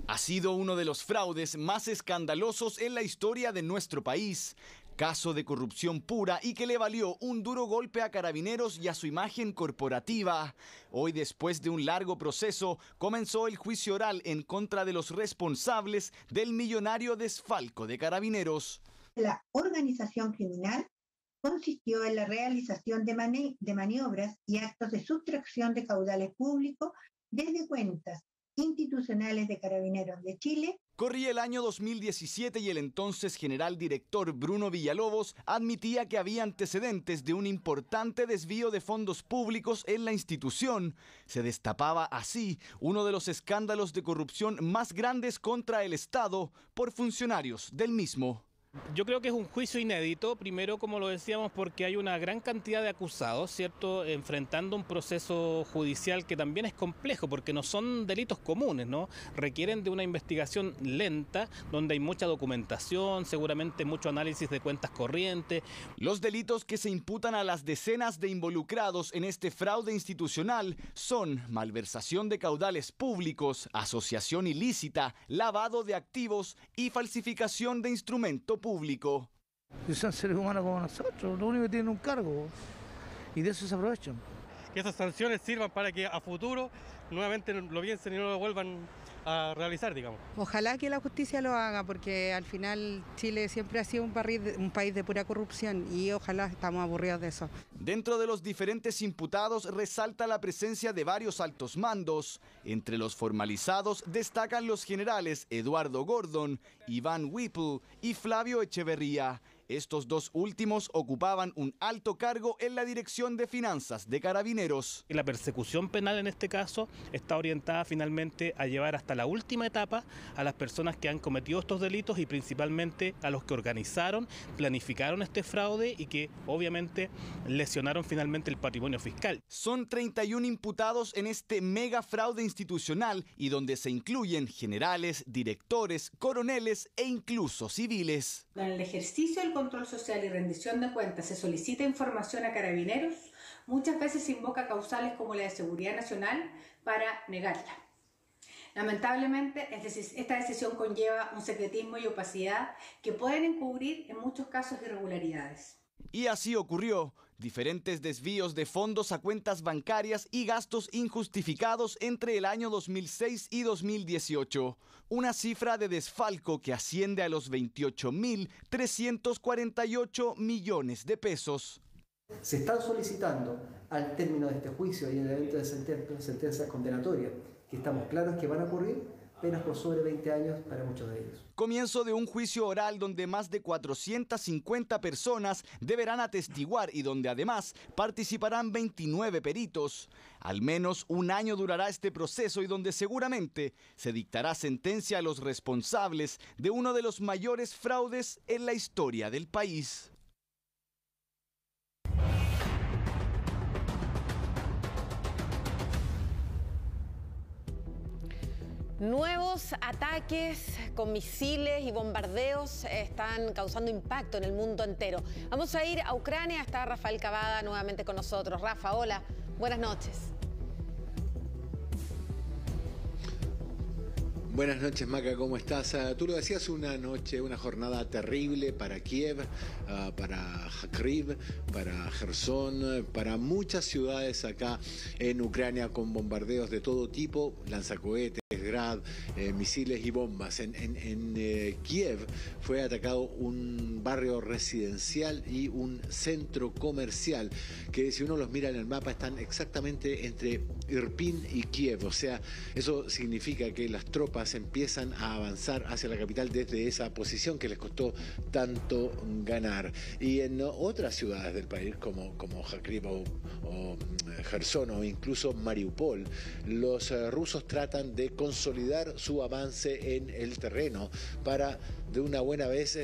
Ha sido uno de los fraudes más escandalosos en la historia de nuestro país. Caso de corrupción pura y que le valió un duro golpe a Carabineros y a su imagen corporativa. Hoy, después de un largo proceso, comenzó el juicio oral en contra de los responsables del millonario desfalco de Carabineros. La organización criminal consistió en la realización de maniobras y actos de sustracción de caudales públicos desde cuentas institucionales de Carabineros de Chile. Corría el año 2017 y el entonces general director Bruno Villalobos admitía que había antecedentes de un importante desvío de fondos públicos en la institución. Se destapaba así uno de los escándalos de corrupción más grandes contra el Estado por funcionarios del mismo. Yo creo que es un juicio inédito, primero, como lo decíamos, porque hay una gran cantidad de acusados, ¿cierto?, enfrentando un proceso judicial que también es complejo, porque no son delitos comunes, ¿no? Requieren de una investigación lenta, donde hay mucha documentación, seguramente mucho análisis de cuentas corrientes. Los delitos que se imputan a las decenas de involucrados en este fraude institucional son malversación de caudales públicos, asociación ilícita, lavado de activos y falsificación de instrumento público. Son seres humanos como nosotros, lo único que tienen un cargo y de eso se aprovechan. Que esas sanciones sirvan para que a futuro nuevamente lo piensen y no lo vuelvan a realizar, digamos. Ojalá que la justicia lo haga, porque al final Chile siempre ha sido un país de pura corrupción y ojalá estamos aburridos de eso. Dentro de los diferentes imputados resalta la presencia de varios altos mandos. Entre los formalizados destacan los generales Eduardo Gordon, Iván Whipple y Flavio Echeverría. Estos dos últimos ocupaban un alto cargo en la Dirección de Finanzas de Carabineros. La persecución penal en este caso está orientada finalmente a llevar hasta la última etapa a las personas que han cometido estos delitos y principalmente a los que organizaron, planificaron este fraude y que obviamente lesionaron finalmente el patrimonio fiscal. Son 31 imputados en este mega fraude institucional y donde se incluyen generales, directores, coroneles e incluso civiles. En el ejercicio del control social y rendición de cuentas se solicita información a Carabineros, muchas veces se invoca causales como la de seguridad nacional para negarla. Lamentablemente, esta decisión conlleva un secretismo y opacidad que pueden encubrir en muchos casos irregularidades. Y así ocurrió. Diferentes desvíos de fondos a cuentas bancarias y gastos injustificados entre el año 2006 y 2018. Una cifra de desfalco que asciende a los 28.348 millones de pesos. Se están solicitando al término de este juicio y en el evento de sentencias condenatorias, que estamos claros que van a ocurrir, penas por sobre 20 años para muchos de ellos. Comienzo de un juicio oral donde más de 450 personas deberán atestiguar y donde además participarán 29 peritos. Al menos un año durará este proceso y donde seguramente se dictará sentencia a los responsables de uno de los mayores fraudes en la historia del país. Nuevos ataques con misiles y bombardeos están causando impacto en el mundo entero. Vamos a ir a Ucrania, está Rafael Cavada nuevamente con nosotros. Rafa, hola, buenas noches. Buenas noches, Maca, ¿cómo estás? Tú lo decías, una jornada terrible para Kiev, para Kharkiv, para Gerson, para muchas ciudades acá en Ucrania, con bombardeos de todo tipo, lanzacohetes, Grad, misiles y bombas. En Kiev fue atacado un barrio residencial y un centro comercial que, si uno los mira en el mapa, están exactamente entre Irpin y Kiev. O sea, eso significa que las tropas empiezan a avanzar hacia la capital desde esa posición que les costó tanto ganar. Y en otras ciudades del país, como Kharkiv o Gerson o incluso Mariupol, los rusos tratan de consolidar su avance en el terreno para de una buena vez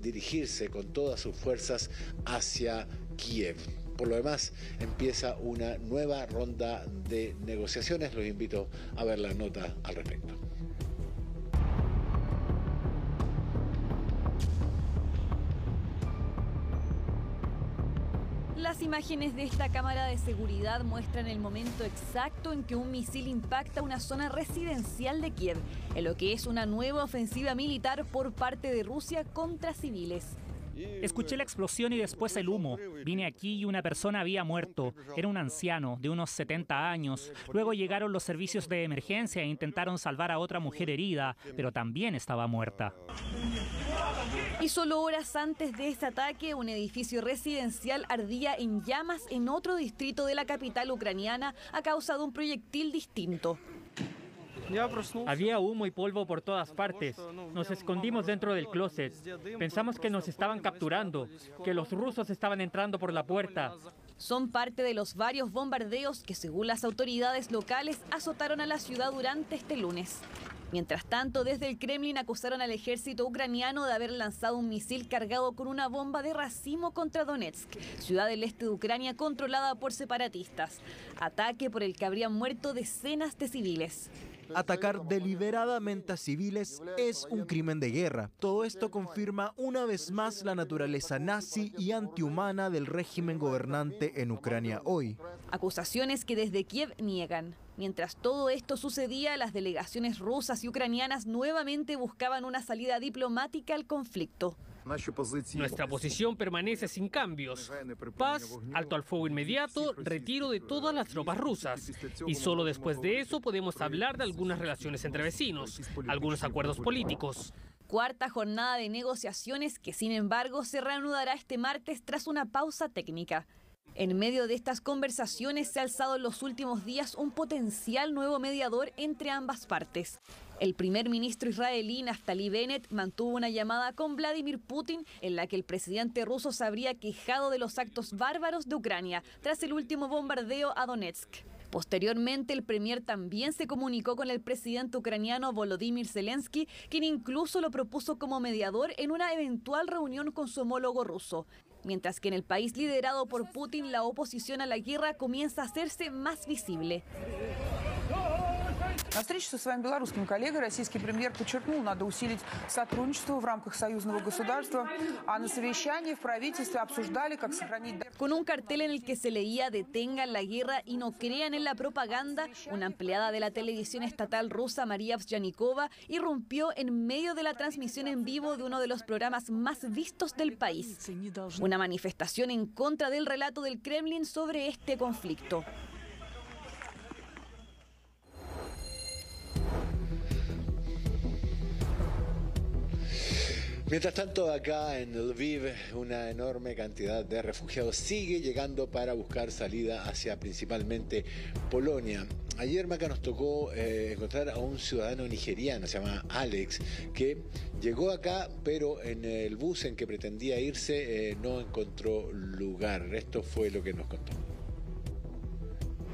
dirigirse con todas sus fuerzas hacia Kiev. Por lo demás, empieza una nueva ronda de negociaciones. Los invito a ver la nota al respecto. Las imágenes de esta cámara de seguridad muestran el momento exacto en que un misil impacta una zona residencial de Kiev, en lo que es una nueva ofensiva militar por parte de Rusia contra civiles. Escuché la explosión y después el humo. Vine aquí y una persona había muerto. Era un anciano de unos 70 años. Luego llegaron los servicios de emergencia e intentaron salvar a otra mujer herida, pero también estaba muerta. Y solo horas antes de este ataque, un edificio residencial ardía en llamas en otro distrito de la capital ucraniana a causa de un proyectil distinto. Había humo y polvo por todas partes. Nos escondimos dentro del closet. Pensamos que nos estaban capturando, que los rusos estaban entrando por la puerta. Son parte de los varios bombardeos que, según las autoridades locales, azotaron a la ciudad durante este lunes. Mientras tanto, desde el Kremlin acusaron al ejército ucraniano de haber lanzado un misil cargado con una bomba de racimo contra Donetsk, ciudad del este de Ucrania controlada por separatistas. Ataque por el que habrían muerto decenas de civiles. Atacar deliberadamente a civiles es un crimen de guerra. Todo esto confirma una vez más la naturaleza nazi y antihumana del régimen gobernante en Ucrania hoy. Acusaciones que desde Kiev niegan. Mientras todo esto sucedía, las delegaciones rusas y ucranianas nuevamente buscaban una salida diplomática al conflicto. Nuestra posición permanece sin cambios. Paz, alto al fuego inmediato, retiro de todas las tropas rusas. Y solo después de eso podemos hablar de algunas relaciones entre vecinos, algunos acuerdos políticos. Cuarta jornada de negociaciones que, sin embargo, se reanudará este martes tras una pausa técnica. En medio de estas conversaciones se ha alzado en los últimos días un potencial nuevo mediador entre ambas partes. El primer ministro israelí Naftali Bennett mantuvo una llamada con Vladimir Putin en la que el presidente ruso se habría quejado de los actos bárbaros de Ucrania tras el último bombardeo a Donetsk. Posteriormente, el premier también se comunicó con el presidente ucraniano Volodymyr Zelensky, quien incluso lo propuso como mediador en una eventual reunión con su homólogo ruso. Mientras que en el país liderado por Putin, la oposición a la guerra comienza a hacerse más visible. На встрече со своим белорусским коллегой российский премьер подчеркнул, надо усилить сотрудничество в рамках союзного государства, а на совещании в правительстве обсуждали, как сохранить... Con un cartel en el que se leía "Detengan la guerra y no crean en la propaganda", una empleada de la televisión estatal rusa, María Vyanikova, irrumpió en medio de la transmisión en vivo de uno de los programas más vistos del país. Una manifestación en contra del relato del Kremlin sobre este conflicto. Mientras tanto, acá en Lviv, una enorme cantidad de refugiados sigue llegando para buscar salida hacia principalmente Polonia. Ayer, Maca, nos tocó encontrar a un ciudadano nigeriano, se llama Alex, que llegó acá, pero en el bus en que pretendía irse no encontró lugar. Esto fue lo que nos contó.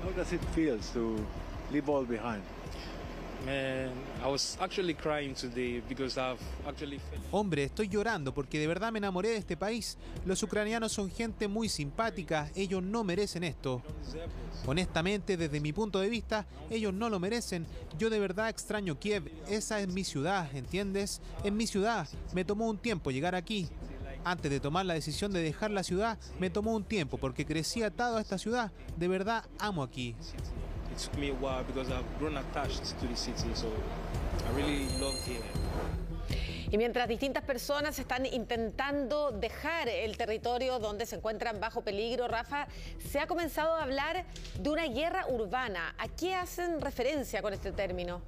How does it feel to leave all behind? Hombre, estoy llorando porque de verdad me enamoré de este país. Los ucranianos son gente muy simpática, ellos no merecen esto. Honestamente, desde mi punto de vista, ellos no lo merecen. Yo de verdad extraño Kiev, esa es mi ciudad, ¿entiendes? Es mi ciudad, me tomó un tiempo llegar aquí. Antes de tomar la decisión de dejar la ciudad, me tomó un tiempo porque crecí atado a esta ciudad. De verdad amo aquí. took me a while because I've grown attached to the city, so I really love here. Y mientras distintas personas están intentando dejar el territorio donde se encuentran bajo peligro, Rafa, se ha comenzado a hablar de una guerra urbana. ¿A qué hacen referencia con este término?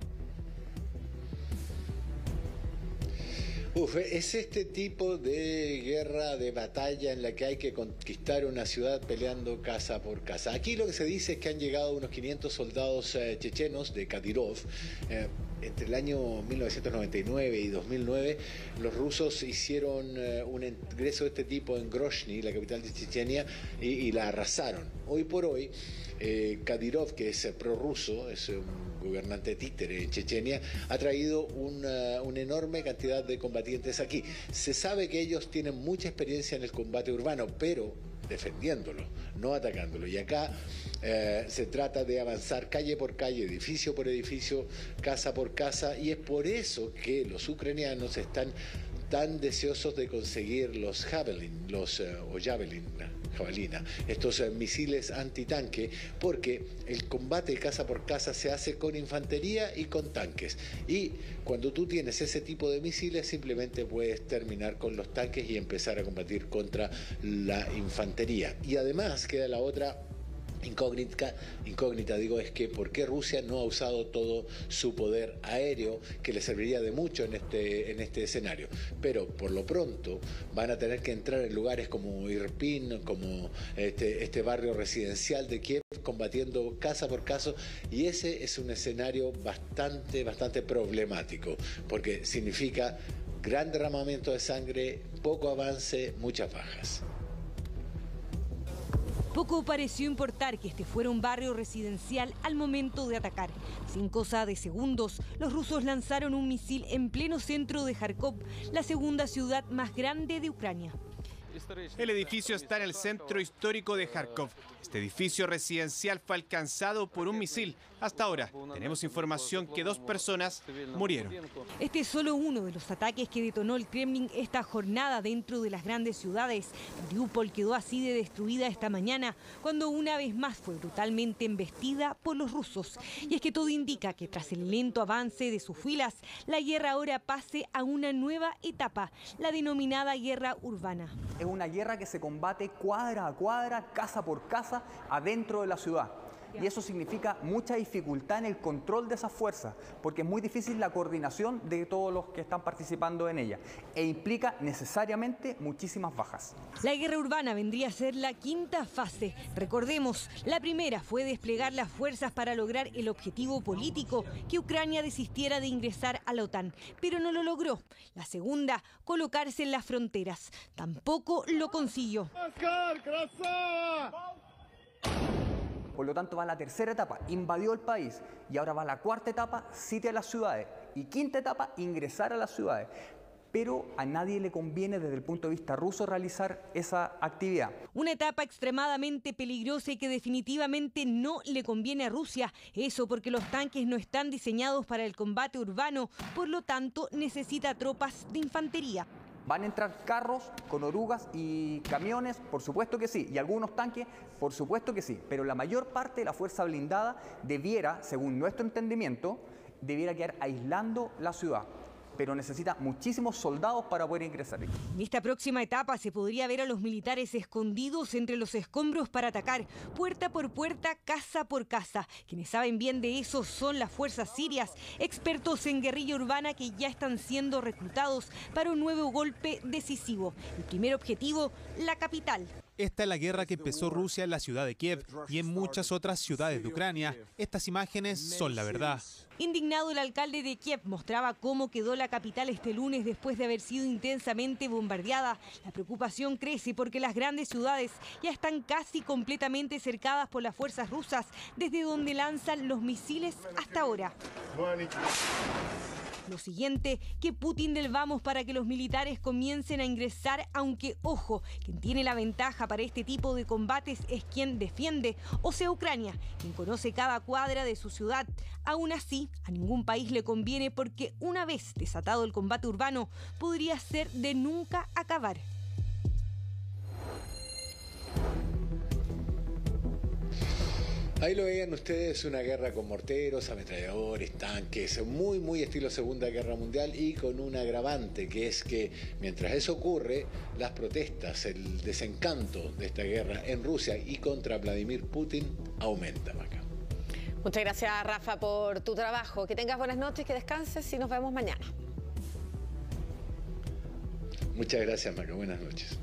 Es este tipo de guerra, de batalla en la que hay que conquistar una ciudad peleando casa por casa. Aquí lo que se dice es que han llegado unos 500 soldados chechenos de Kadyrov. Entre el año 1999 y 2009, los rusos hicieron un ingreso de este tipo en Grozny, la capital de Chechenia, y la arrasaron. Hoy por hoy, Kadyrov, que es prorruso, es un gobernante títere en Chechenia, ha traído una enorme cantidad de combatientes aquí. Se sabe que ellos tienen mucha experiencia en el combate urbano, pero defendiéndolo, no atacándolo. Y acá se trata de avanzar calle por calle, edificio por edificio, casa por casa, y es por eso que los ucranianos están tan deseosos de conseguir los Javelin, jabalina, estos misiles antitanque, porque el combate casa por casa se hace con infantería y con tanques. Y cuando tú tienes ese tipo de misiles, simplemente puedes terminar con los tanques y empezar a combatir contra la infantería. Y además queda la otra incógnita, es que por qué Rusia no ha usado todo su poder aéreo, que le serviría de mucho en este escenario. Pero por lo pronto van a tener que entrar en lugares como Irpin, como este barrio residencial de Kiev, combatiendo casa por casa, y ese es un escenario bastante problemático, porque significa gran derramamiento de sangre, poco avance, muchas bajas. Poco pareció importar que este fuera un barrio residencial al momento de atacar. Sin cosa de segundos, los rusos lanzaron un misil en pleno centro de Kharkov, la segunda ciudad más grande de Ucrania. El edificio está en el centro histórico de Kharkov. Este edificio residencial fue alcanzado por un misil. Hasta ahora tenemos información que 2 personas murieron. Este es solo uno de los ataques que detonó el Kremlin esta jornada dentro de las grandes ciudades. Mariupol quedó así de destruida esta mañana, cuando una vez más fue brutalmente embestida por los rusos. Y es que todo indica que tras el lento avance de sus filas, la guerra ahora pase a una nueva etapa, la denominada guerra urbana. Es una guerra que se combate cuadra a cuadra, casa por casa, adentro de la ciudad. Y eso significa mucha dificultad en el control de esas fuerzas, porque es muy difícil la coordinación de todos los que están participando en ella, e implica necesariamente muchísimas bajas. La guerra urbana vendría a ser la quinta fase. Recordemos, la primera fue desplegar las fuerzas para lograr el objetivo político, que Ucrania desistiera de ingresar a la OTAN, pero no lo logró. La segunda, colocarse en las fronteras. Tampoco lo consiguió. Por lo tanto, va la tercera etapa, invadió el país, y ahora va la cuarta etapa, sitia las ciudades, y quinta etapa, ingresar a las ciudades. Pero a nadie le conviene desde el punto de vista ruso realizar esa actividad. Una etapa extremadamente peligrosa y que definitivamente no le conviene a Rusia. Eso porque los tanques no están diseñados para el combate urbano, por lo tanto necesita tropas de infantería. ¿Van a entrar carros con orugas y camiones? Por supuesto que sí. ¿Y algunos tanques? Por supuesto que sí. Pero la mayor parte de la fuerza blindada debiera, según nuestro entendimiento, debiera quedar aislando la ciudad. Pero necesita muchísimos soldados para poder ingresar. En esta próxima etapa se podría ver a los militares escondidos entre los escombros para atacar, puerta por puerta, casa por casa. Quienes saben bien de eso son las fuerzas sirias, expertos en guerrilla urbana que ya están siendo reclutados para un nuevo golpe decisivo. El primer objetivo, la capital. Esta es la guerra que empezó Rusia en la ciudad de Kiev y en muchas otras ciudades de Ucrania. Estas imágenes son la verdad. Indignado, el alcalde de Kiev mostraba cómo quedó la capital este lunes después de haber sido intensamente bombardeada. La preocupación crece porque las grandes ciudades ya están casi completamente cercadas por las fuerzas rusas, desde donde lanzan los misiles hasta ahora. Lo siguiente, que Putin del vamos para que los militares comiencen a ingresar, aunque, ojo, quien tiene la ventaja para este tipo de combates es quien defiende, o sea, Ucrania, quien conoce cada cuadra de su ciudad. Aún así, a ningún país le conviene porque una vez desatado el combate urbano, podría ser de nunca acabar. Ahí lo veían ustedes, una guerra con morteros, ametralladores, tanques, muy estilo Segunda Guerra Mundial, y con un agravante, que es que mientras eso ocurre, las protestas, el desencanto de esta guerra en Rusia y contra Vladimir Putin aumenta, Maca. Muchas gracias, Rafa, por tu trabajo. Que tengas buenas noches, que descanses y nos vemos mañana. Muchas gracias, Maca. Buenas noches.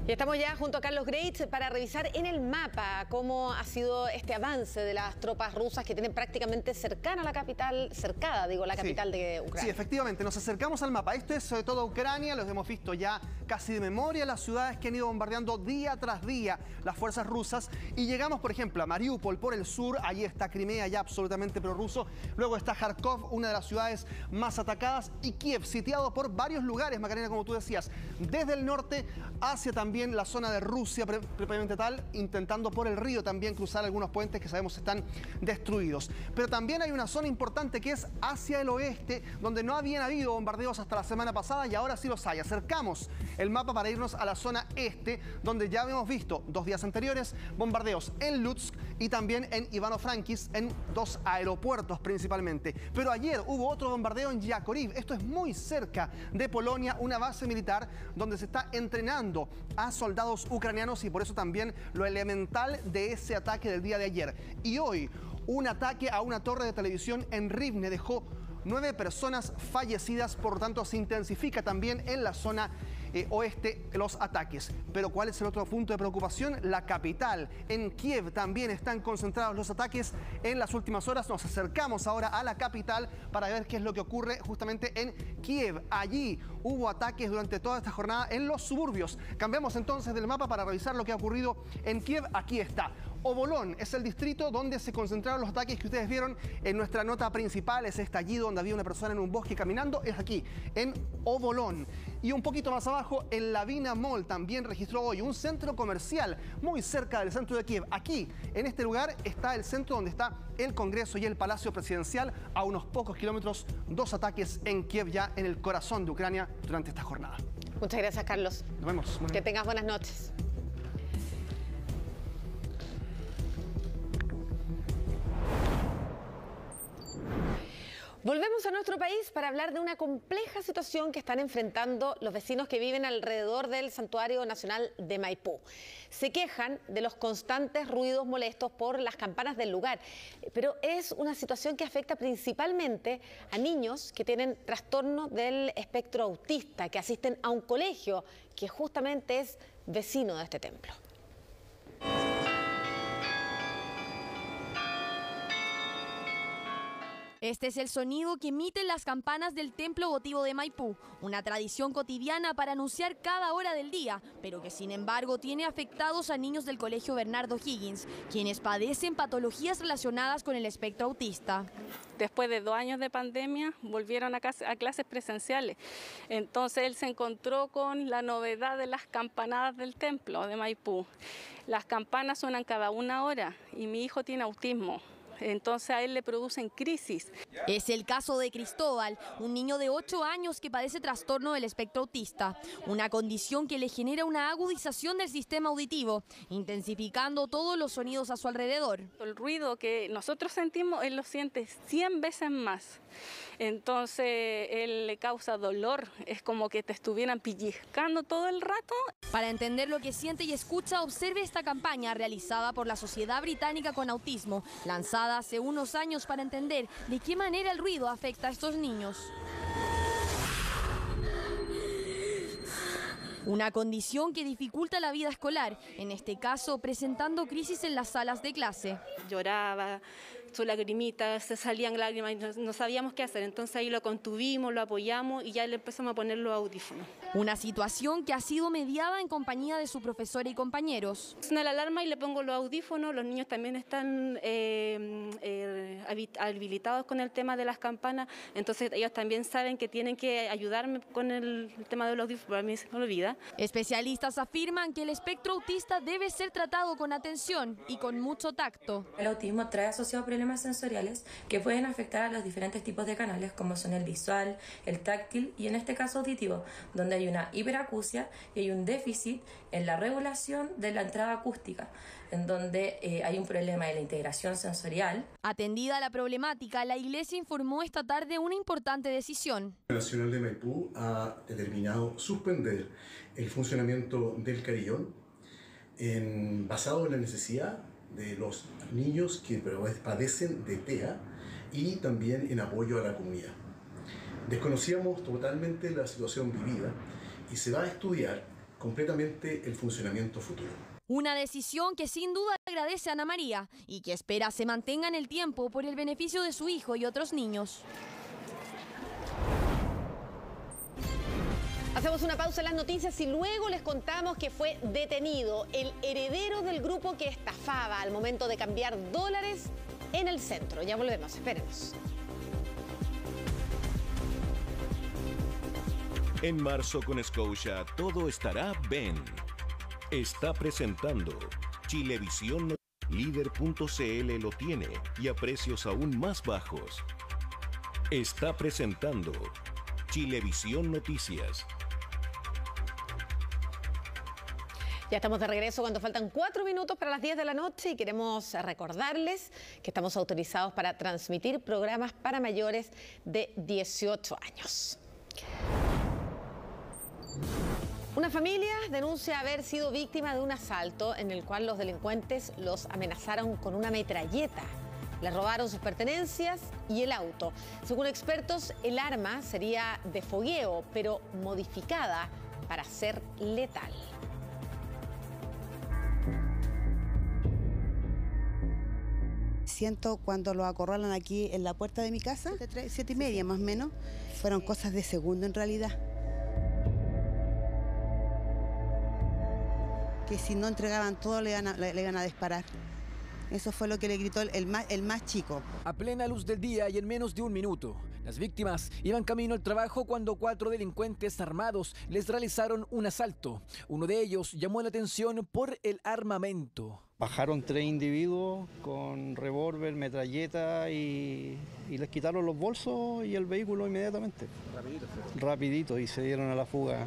Y estamos ya junto a Carlos Greitz para revisar en el mapa cómo ha sido este avance de las tropas rusas que tienen prácticamente cercada la capital de Ucrania. Sí, efectivamente, nos acercamos al mapa. Esto es sobre todo Ucrania, los hemos visto ya casi de memoria, las ciudades que han ido bombardeando día tras día las fuerzas rusas. Y llegamos, por ejemplo, a Mariupol por el sur, allí está Crimea, ya absolutamente prorruso. Luego está Kharkov, una de las ciudades más atacadas, y Kiev, sitiado por varios lugares, Macarena, como tú decías, desde el norte hacia también la zona de Rusia propiamente tal, intentando por el río también cruzar algunos puentes que sabemos están destruidos. Pero también hay una zona importante que es hacia el oeste, donde no habían habido bombardeos hasta la semana pasada y ahora sí los hay. Acercamos el mapa para irnos a la zona este, donde ya habíamos visto 2 días anteriores bombardeos en Lutsk y también en Ivano-Frankivsk, en 2 aeropuertos principalmente. Pero ayer hubo otro bombardeo en Yákovlev, esto es muy cerca de Polonia, una base militar donde se está entrenando a soldados ucranianos, y por eso también lo elemental de ese ataque del día de ayer. Y hoy, un ataque a una torre de televisión en Rivne dejó 9 personas fallecidas, por lo tanto se intensifica también en la zona oeste los ataques. Pero ¿cuál es el otro punto de preocupación? La capital. En Kiev también están concentrados los ataques en las últimas horas. Nos acercamos ahora a la capital para ver qué es lo que ocurre justamente en Kiev. Allí hubo ataques durante toda esta jornada en los suburbios. Cambiamos entonces del mapa para revisar lo que ha ocurrido en Kiev. Aquí está. Obolón es el distrito donde se concentraron los ataques que ustedes vieron en nuestra nota principal. Es allí donde había una persona en un bosque caminando. Es aquí, en Obolón. Y un poquito más abajo, el Lavina Mall también registró hoy un centro comercial muy cerca del centro de Kiev. Aquí, en este lugar, está el centro donde está el Congreso y el Palacio Presidencial. A unos pocos kilómetros, 2 ataques en Kiev, ya en el corazón de Ucrania, durante esta jornada. Muchas gracias, Carlos. Nos vemos. Que tengas buenas noches. Volvemos a nuestro país para hablar de una compleja situación que están enfrentando los vecinos que viven alrededor del Santuario Nacional de Maipú. Se quejan de los constantes ruidos molestos por las campanas del lugar, pero es una situación que afecta principalmente a niños que tienen trastorno del espectro autista, que asisten a un colegio que justamente es vecino de este templo. Este es el sonido que emiten las campanas del Templo Votivo de Maipú, una tradición cotidiana para anunciar cada hora del día, pero que sin embargo tiene afectados a niños del Colegio Bernardo Higgins, quienes padecen patologías relacionadas con el espectro autista. Después de 2 años de pandemia, volvieron a clases presenciales. Entonces él se encontró con la novedad de las campanadas del Templo de Maipú. Las campanas suenan cada 1 hora y mi hijo tiene autismo. Entonces a él le producen crisis. Es el caso de Cristóbal, un niño de 8 años que padece trastorno del espectro autista, una condición que le genera una agudización del sistema auditivo, intensificando todos los sonidos a su alrededor. El ruido que nosotros sentimos, él lo siente 100 veces más. Entonces él le causa dolor, es como que te estuvieran pellizcando todo el rato. Para entender lo que siente y escucha, observe esta campaña realizada por la Sociedad Británica con Autismo, lanzada hace unos años para entender de qué manera el ruido afecta a estos niños. Una condición que dificulta la vida escolar, en este caso presentando crisis en las salas de clase. Lloraba, su lagrimita, se salían lágrimas y no sabíamos qué hacer. Entonces ahí lo contuvimos, lo apoyamos y ya le empezamos a poner los audífonos. Una situación que ha sido mediada en compañía de su profesora y compañeros. Suena la alarma y le pongo los audífonos. Los niños también están habilitados con el tema de las campanas. Entonces ellos también saben que tienen que ayudarme con el tema de los audífonos. A mí se me olvida. Especialistas afirman que el espectro autista debe ser tratado con atención y con mucho tacto. El autismo trae asociados problemas sensoriales que pueden afectar a los diferentes tipos de canales, como son el visual, el táctil y en este caso auditivo, donde hay una hiperacusia y hay un déficit en la regulación de la entrada acústica. en donde hay un problema de la integración sensorial. Atendida la problemática, la Iglesia informó esta tarde una importante decisión. La Nacional de Maipú ha determinado suspender el funcionamiento del carillón basado en la necesidad de los niños que padecen de TEA y también en apoyo a la comunidad. Desconocíamos totalmente la situación vivida y se va a estudiar completamente el funcionamiento futuro. Una decisión que sin duda agradece a Ana María y que espera se mantenga en el tiempo por el beneficio de su hijo y otros niños. Hacemos una pausa en las noticias y luego les contamos que fue detenido el heredero del grupo que estafaba al momento de cambiar dólares en el centro. Ya volvemos, espérenos. En marzo con Scotia todo estará bien. Está presentando Chilevisión. Líder.cl lo tiene y a precios aún más bajos. Está presentando Chilevisión Noticias. Ya estamos de regreso cuando faltan 4 minutos para las 10 de la noche y queremos recordarles que estamos autorizados para transmitir programas para mayores de 18 años. Una familia denuncia haber sido víctima de un asalto en el cual los delincuentes los amenazaron con una metralleta. Les robaron sus pertenencias y el auto. Según expertos, el arma sería de fogueo, pero modificada para ser letal. Siento cuando lo acorralan aquí en la puerta de mi casa, 7:30 más o menos, fueron cosas de segundo en realidad. Que si no entregaban todo le iban a disparar. Eso fue lo que le gritó el más chico. A plena luz del día y en menos de un minuto, las víctimas iban camino al trabajo cuando 4 delincuentes armados les realizaron un asalto. Uno de ellos llamó la atención por el armamento. Bajaron 3 individuos con revólver, metralleta y les quitaron los bolsos y el vehículo inmediatamente. Rapidito y se dieron a la fuga.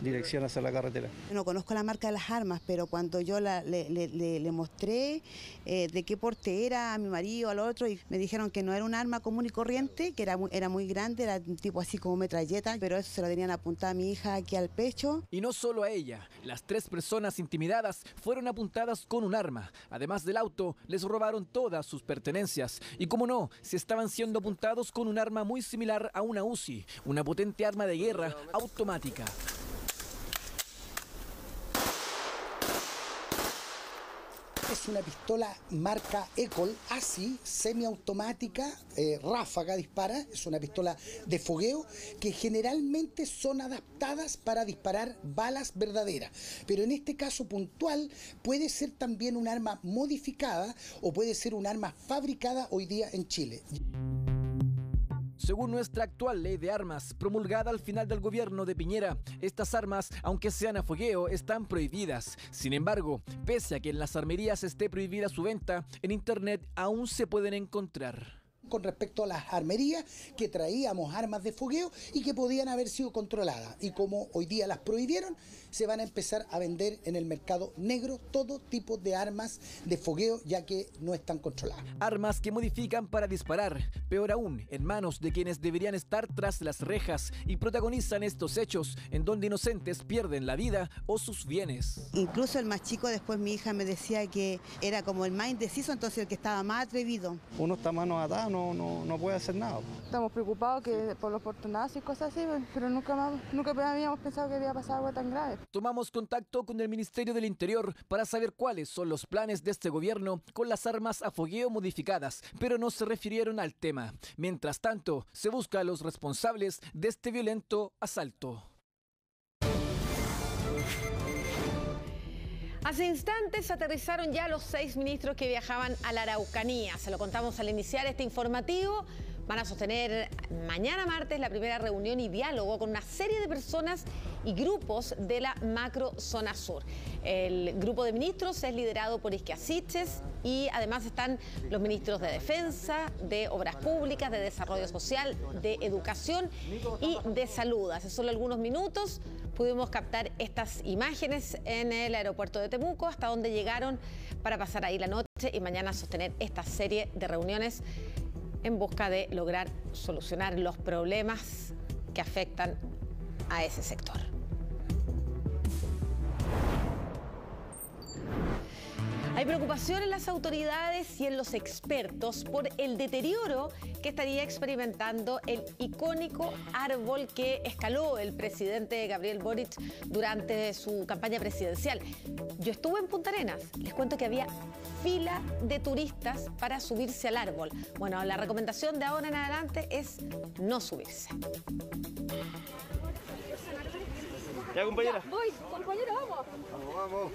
Dirección hacia la carretera. No conozco la marca de las armas, pero cuando yo le mostré de qué porte era a mi marido, al otro, y me dijeron que no era un arma común y corriente, que era muy grande, era un tipo así como metralleta, pero eso se lo tenían apuntado a mi hija aquí al pecho. Y no solo a ella, las 3 personas intimidadas fueron apuntadas con un arma. Además del auto, les robaron todas sus pertenencias. Y como no, se estaban siendo apuntados con un arma muy similar a una Uzi, una potente arma de guerra automática. Es una pistola marca Ecol, así, semiautomática, ráfaga dispara, es una pistola de fogueo que generalmente son adaptadas para disparar balas verdaderas, pero en este caso puntual puede ser también un arma modificada o puede ser un arma fabricada hoy día en Chile. Según nuestra actual ley de armas, promulgada al final del gobierno de Piñera, estas armas, aunque sean a fogueo, están prohibidas. Sin embargo, pese a que en las armerías esté prohibida su venta, en internet aún se pueden encontrar. Con respecto a las armerías, que traíamos armas de fogueo y que podían haber sido controladas. Y como hoy día las prohibieron, se van a empezar a vender en el mercado negro todo tipo de armas de fogueo, ya que no están controladas. Armas que modifican para disparar, peor aún, en manos de quienes deberían estar tras las rejas y protagonizan estos hechos en donde inocentes pierden la vida o sus bienes. Incluso el más chico, después mi hija me decía que era como el más indeciso, entonces el que estaba más atrevido. Uno está manos atadas, no puede hacer nada. Estamos preocupados por los portonazos y cosas así, pero nunca habíamos pensado que había pasado algo tan grave. Tomamos contacto con el Ministerio del Interior para saber cuáles son los planes de este gobierno con las armas a fogueo modificadas, pero no se refirieron al tema. Mientras tanto, se busca a los responsables de este violento asalto. Hace instantes aterrizaron ya los 6 ministros que viajaban a la Araucanía. Se lo contamos al iniciar este informativo. Van a sostener mañana martes la primera reunión y diálogo con una serie de personas y grupos de la macro zona sur. El grupo de ministros es liderado por Isquia Siches y además están los ministros de Defensa, de Obras Públicas, de Desarrollo Social, de Educación y de Salud. Hace solo algunos minutos pudimos captar estas imágenes en el aeropuerto de Temuco, hasta donde llegaron para pasar ahí la noche y mañana sostener esta serie de reuniones en busca de lograr solucionar los problemas que afectan a ese sector. Hay preocupación en las autoridades y en los expertos por el deterioro que estaría experimentando el icónico árbol que escaló el presidente Gabriel Boric durante su campaña presidencial. Yo estuve en Punta Arenas, les cuento que había fila de turistas para subirse al árbol. Bueno, la recomendación de ahora en adelante es no subirse. Ya, compañera. Ya, voy, compañera, vamos. Vamos.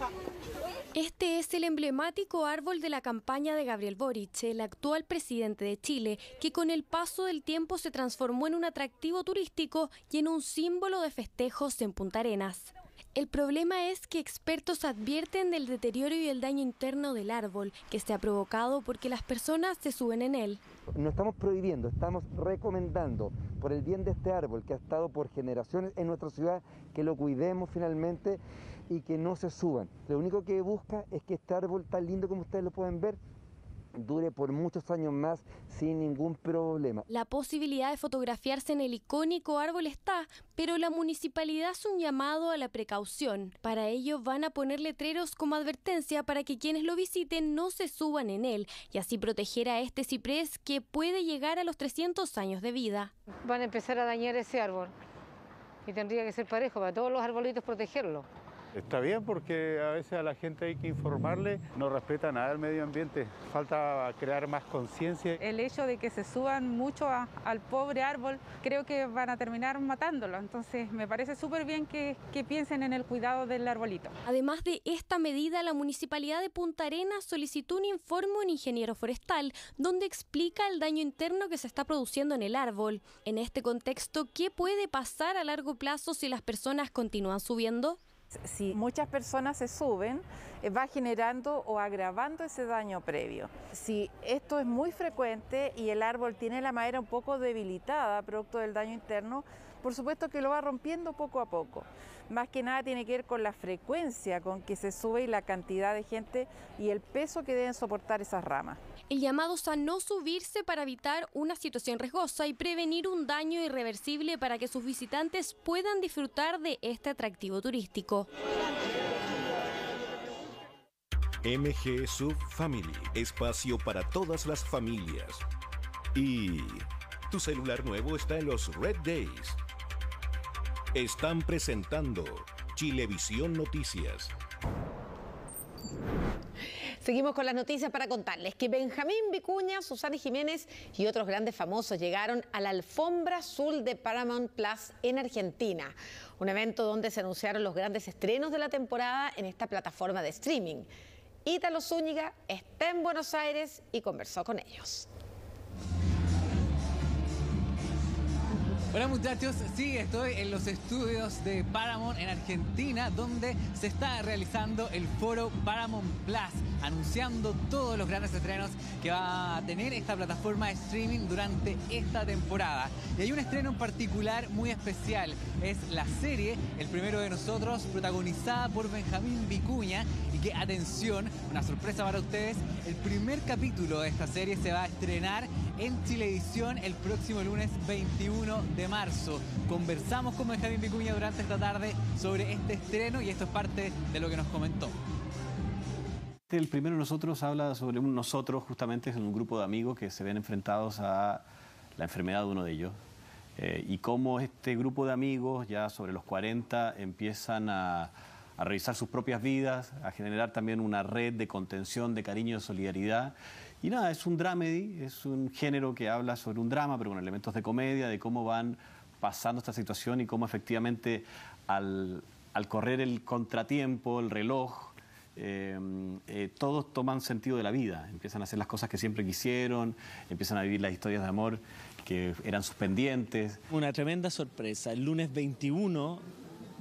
Este es el emblemático árbol de la campaña de Gabriel Boric, el actual presidente de Chile, que con el paso del tiempo se transformó en un atractivo turístico y en un símbolo de festejos en Punta Arenas. El problema es que expertos advierten del deterioro y el daño interno del árbol, que se ha provocado porque las personas se suben en él. No estamos prohibiendo, estamos recomendando por el bien de este árbol que ha estado por generaciones en nuestra ciudad, que lo cuidemos finalmente y que no se suban. Lo único que busca es que este árbol tan lindo como ustedes lo pueden ver dure por muchos años más sin ningún problema. La posibilidad de fotografiarse en el icónico árbol está, pero la municipalidad hace un llamado a la precaución. Para ello van a poner letreros como advertencia para que quienes lo visiten no se suban en él y así proteger a este ciprés que puede llegar a los 300 años de vida. Van a empezar a dañar ese árbol y tendría que ser parejo para todos los arbolitos protegerlo. Está bien porque a veces a la gente hay que informarle, no respeta nada el medio ambiente, falta crear más conciencia. El hecho de que se suban mucho al pobre árbol, creo que van a terminar matándolo, entonces me parece súper bien que piensen en el cuidado del arbolito. Además de esta medida, la Municipalidad de Punta Arenas solicitó un informe a un ingeniero forestal donde explica el daño interno que se está produciendo en el árbol. En este contexto, ¿qué puede pasar a largo plazo si las personas continúan subiendo? Si muchas personas se suben, va generando o agravando ese daño previo. Si esto es muy frecuente y el árbol tiene la madera un poco debilitada, producto del daño interno, por supuesto que lo va rompiendo poco a poco. Más que nada tiene que ver con la frecuencia con que se sube y la cantidad de gente y el peso que deben soportar esas ramas. El llamado es a no subirse para evitar una situación riesgosa y prevenir un daño irreversible para que sus visitantes puedan disfrutar de este atractivo turístico. MG Sub Family, espacio para todas las familias. Y tu celular nuevo está en los Red Days. Están presentando Chilevisión Noticias. Seguimos con las noticias para contarles que Benjamín Vicuña, Susana Jiménez y otros grandes famosos llegaron a la alfombra azul de Paramount Plus en Argentina. Un evento donde se anunciaron los grandes estrenos de la temporada en esta plataforma de streaming. Ítalo Zúñiga está en Buenos Aires y conversó con ellos. Hola muchachos, sí, estoy en los estudios de Paramount en Argentina, donde se está realizando el foro Paramount Plus, anunciando todos los grandes estrenos que va a tener esta plataforma de streaming durante esta temporada. Y hay un estreno en particular muy especial, es la serie El Primero de Nosotros, protagonizada por Benjamín Vicuña, y que, atención, una sorpresa para ustedes, el primer capítulo de esta serie se va a estrenar en Chilevisión el próximo lunes 21 de marzo. Conversamos con Benjamín Vicuña durante esta tarde sobre este estreno y esto es parte de lo que nos comentó. El Primero de Nosotros habla sobre nosotros, justamente es un grupo de amigos que se ven enfrentados a la enfermedad de uno de ellos y cómo este grupo de amigos ya sobre los 40 empiezan a revisar sus propias vidas, a generar también una red de contención, de cariño, de solidaridad. Y nada, es un dramedy, es un género que habla sobre un drama, pero con elementos de comedia, de cómo van pasando esta situación y cómo efectivamente al correr el contratiempo, el reloj, todos toman sentido de la vida, empiezan a hacer las cosas que siempre quisieron, empiezan a vivir las historias de amor que eran sus pendientes. Una tremenda sorpresa, el lunes 21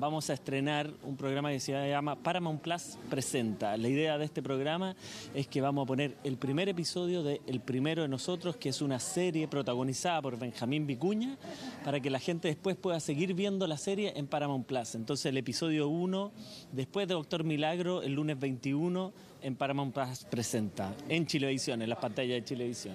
vamos a estrenar un programa que se llama Paramount Plus Presenta. La idea de este programa es que vamos a poner el primer episodio de El Primero de Nosotros, que es una serie protagonizada por Benjamín Vicuña, para que la gente después pueda seguir viendo la serie en Paramount Plus. Entonces el episodio 1, después de Doctor Milagro, el lunes 21, en Paramount Plus Presenta, en Chilevisión, en las pantallas de Chilevisión.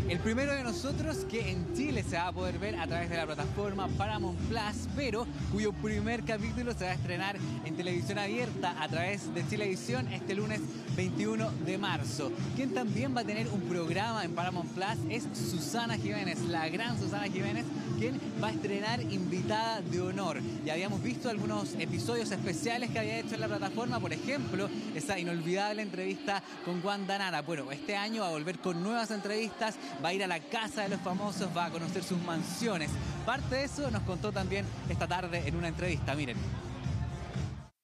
El Primero de Nosotros, que en Chile se va a poder ver a través de la plataforma Paramount Plus, pero cuyo primer capítulo se va a estrenar en televisión abierta a través de Chilevisión este lunes 21 de marzo. Quien también va a tener un programa en Paramount Plus es Susana Jiménez, la gran Susana Jiménez, quien va a estrenar invitada de honor. Ya habíamos visto algunos episodios especiales que había hecho en la plataforma, por ejemplo, esa inolvidable entrevista con Wanda Nara. Bueno, este año va a volver con nuevas entrevistas, va a ir a la casa de los famosos, va a conocer sus mansiones. Parte de eso nos contó también esta tarde en una entrevista, miren.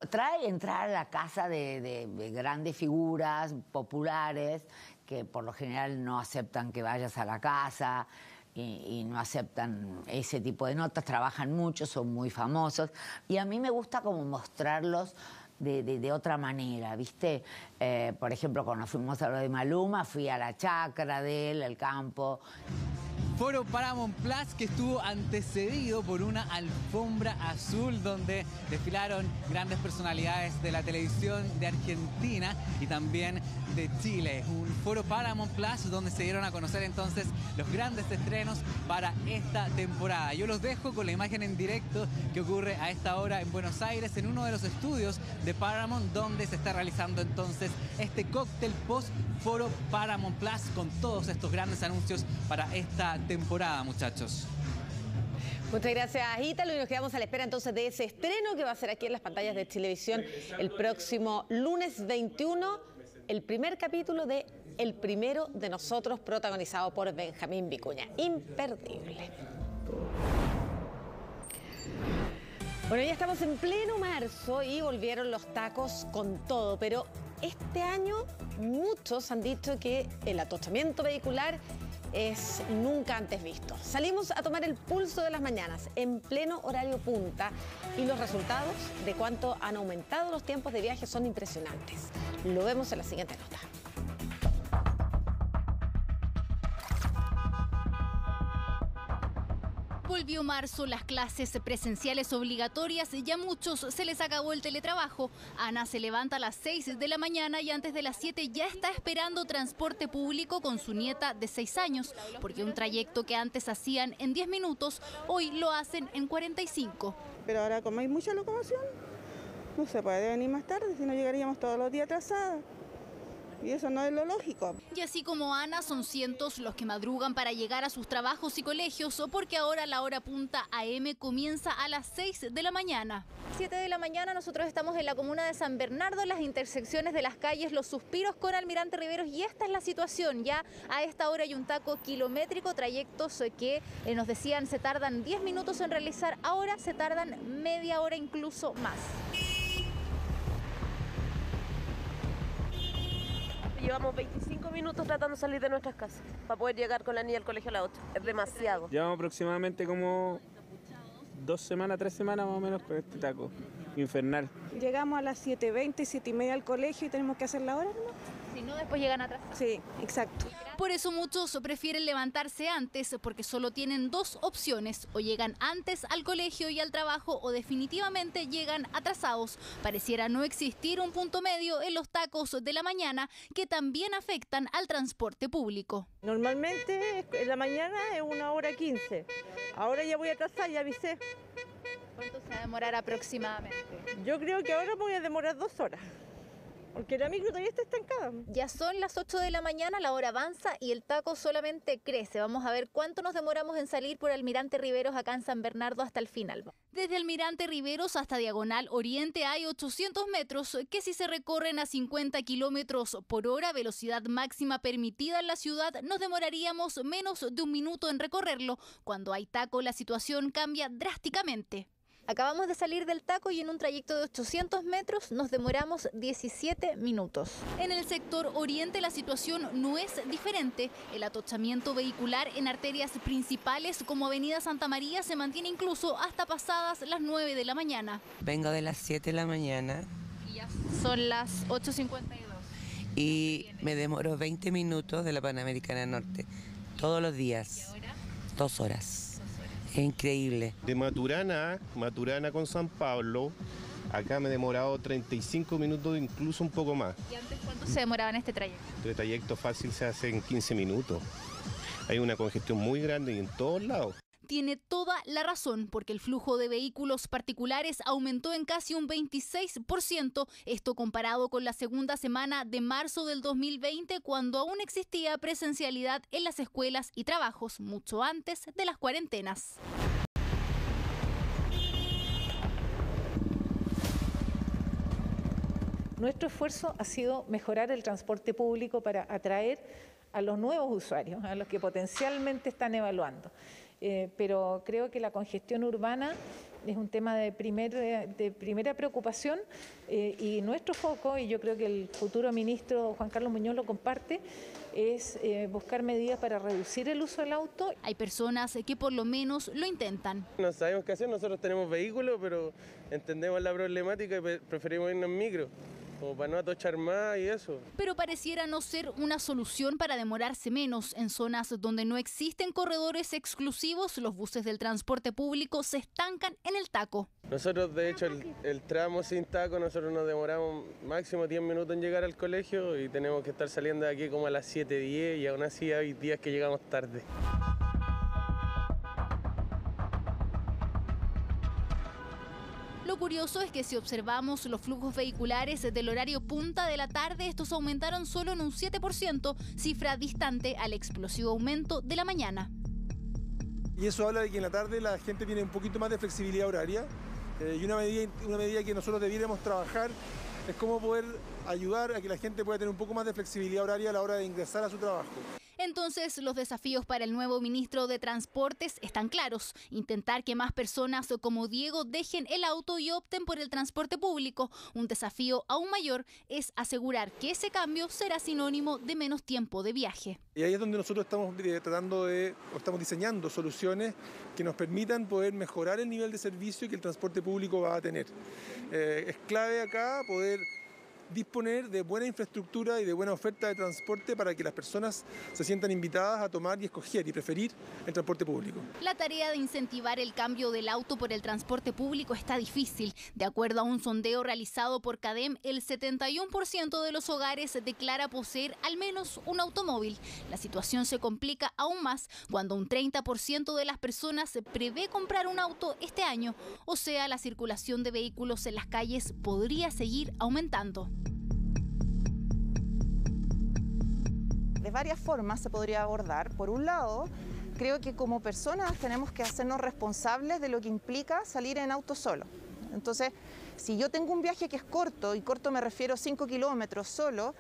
Trae entrar a la casa de grandes figuras populares que por lo general no aceptan que vayas a la casa y no aceptan ese tipo de notas, trabajan mucho, son muy famosos y a mí me gusta como mostrarlos de otra manera, ¿viste? Por ejemplo, cuando fuimos a lo de Maluma, fui a la chacra de él, al campo. Foro Paramount Plus, que estuvo antecedido por una alfombra azul donde desfilaron grandes personalidades de la televisión de Argentina y también de Chile. Un foro Paramount Plus donde se dieron a conocer entonces los grandes estrenos para esta temporada. Yo los dejo con la imagen en directo que ocurre a esta hora en Buenos Aires, en uno de los estudios de Paramount, donde se está realizando entonces este cóctel post Foro Paramount Plus con todos estos grandes anuncios para esta temporada, muchachos. Muchas gracias, Ítalo, y nos quedamos a la espera entonces de ese estreno que va a ser aquí en las pantallas de Chilevisión el próximo lunes 21, el primer capítulo de El Primero de Nosotros, protagonizado por Benjamín Vicuña. Imperdible. Bueno, ya estamos en pleno marzo y volvieron los tacos con todo, pero este año muchos han dicho que el atochamiento vehicular es nunca antes visto. Salimos a tomar el pulso de las mañanas en pleno horario punta y los resultados de cuánto han aumentado los tiempos de viaje son impresionantes. Lo vemos en la siguiente nota. Volvió marzo, las clases presenciales obligatorias, ya a muchos se les acabó el teletrabajo. Ana se levanta a las 6 de la mañana y antes de las 7 ya está esperando transporte público con su nieta de 6 años, porque un trayecto que antes hacían en 10 minutos, hoy lo hacen en 45. Pero ahora como hay mucha locomoción, no se puede venir más tarde, si no llegaríamos todos los días atrasados. Y eso no es lo lógico. Y así como Ana, son cientos los que madrugan para llegar a sus trabajos y colegios, porque ahora la hora punta AM comienza a las 6 de la mañana. 7 de la mañana nosotros estamos en la comuna de San Bernardo, en las intersecciones de las calles Los Suspiros con Almirante Riveros, y esta es la situación. Ya a esta hora hay un taco kilométrico, trayectos que nos decían se tardan 10 minutos en realizar, ahora se tardan media hora, incluso más. Llevamos 25 minutos tratando de salir de nuestras casas para poder llegar con la niña al colegio a las 8. Es demasiado. Llevamos aproximadamente como 2 semanas, 3 semanas más o menos con este taco infernal. Llegamos a las 7:20, 7:30 al colegio y tenemos que hacer la hora, ¿no? Si no, después llegan atrás. Sí, exacto. Por eso muchos prefieren levantarse antes, porque solo tienen dos opciones: o llegan antes al colegio y al trabajo, o definitivamente llegan atrasados. Pareciera no existir un punto medio en los tacos de la mañana, que también afectan al transporte público. Normalmente en la mañana es 1:15. Ahora ya voy atrasada, ya avisé. ¿Cuánto se va a demorar aproximadamente? Yo creo que ahora voy a demorar 2 horas. Porque la micro todavía está estancada. Ya son las 8 de la mañana, la hora avanza y el taco solamente crece. Vamos a ver cuánto nos demoramos en salir por Almirante Riveros acá en San Bernardo hasta el final. Desde Almirante Riveros hasta Diagonal Oriente hay 800 metros que, si se recorren a 50 kilómetros por hora, velocidad máxima permitida en la ciudad, nos demoraríamos menos de 1 minuto en recorrerlo. Cuando hay taco, la situación cambia drásticamente. Acabamos de salir del taco y en un trayecto de 800 metros nos demoramos 17 minutos. En el sector oriente la situación no es diferente. El atochamiento vehicular en arterias principales como Avenida Santa María se mantiene incluso hasta pasadas las 9 de la mañana. Vengo de las 7 de la mañana. Y ya son las 8:52. Y me demoro 20 minutos de la Panamericana Norte. Todos los días. ¿Y ahora? 2 horas. Es increíble. De Maturana con San Pablo, acá me he demorado 35 minutos, incluso un poco más. ¿Y antes cuánto se demoraba en este trayecto? Este trayecto fácil se hace en 15 minutos. Hay una congestión muy grande y en todos lados. Tiene toda la razón, porque el flujo de vehículos particulares aumentó en casi un 26%, esto comparado con la segunda semana de marzo del 2020, cuando aún existía presencialidad en las escuelas y trabajos, mucho antes de las cuarentenas. Nuestro esfuerzo ha sido mejorar el transporte público para atraer a los nuevos usuarios, a los que potencialmente están evaluando. Pero creo que la congestión urbana es un tema de primera preocupación y nuestro foco, y yo creo que el futuro ministro Juan Carlos Muñoz lo comparte, es buscar medidas para reducir el uso del auto. Hay personas que por lo menos lo intentan. No sabemos qué hacer, nosotros tenemos vehículos, pero entendemos la problemática y preferimos irnos en micro, como para no atochar más y eso. Pero pareciera no ser una solución para demorarse menos. En zonas donde no existen corredores exclusivos, los buses del transporte público se estancan en el taco. Nosotros, de hecho, el tramo sin taco, nosotros nos demoramos máximo 10 minutos en llegar al colegio y tenemos que estar saliendo de aquí como a las 7:10 y aún así hay días que llegamos tarde. Lo curioso es que si observamos los flujos vehiculares del horario punta de la tarde, estos aumentaron solo en un 7%, cifra distante al explosivo aumento de la mañana. Y eso habla de que en la tarde la gente tiene un poquito más de flexibilidad horaria y una medida que nosotros debiéramos trabajar es cómo poder ayudar a que la gente pueda tener un poco más de flexibilidad horaria a la hora de ingresar a su trabajo. Entonces, los desafíos para el nuevo ministro de Transportes están claros. Intentar que más personas como Diego dejen el auto y opten por el transporte público. Un desafío aún mayor es asegurar que ese cambio será sinónimo de menos tiempo de viaje. Y ahí es donde nosotros estamos estamos diseñando soluciones que nos permitan poder mejorar el nivel de servicio que el transporte público va a tener. Es clave acá poder disponer de buena infraestructura y de buena oferta de transporte para que las personas se sientan invitadas a tomar y escoger y preferir el transporte público. La tarea de incentivar el cambio del auto por el transporte público está difícil. De acuerdo a un sondeo realizado por CADEM, el 71% de los hogares declara poseer al menos un automóvil. La situación se complica aún más cuando un 30% de las personas prevé comprar un auto este año. O sea, la circulación de vehículos en las calles podría seguir aumentando. De varias formas se podría abordar. Por un lado, creo que como personas tenemos que hacernos responsables de lo que implica salir en auto solo. Entonces, si yo tengo un viaje que es corto, y corto me refiero a 5 kilómetros solo,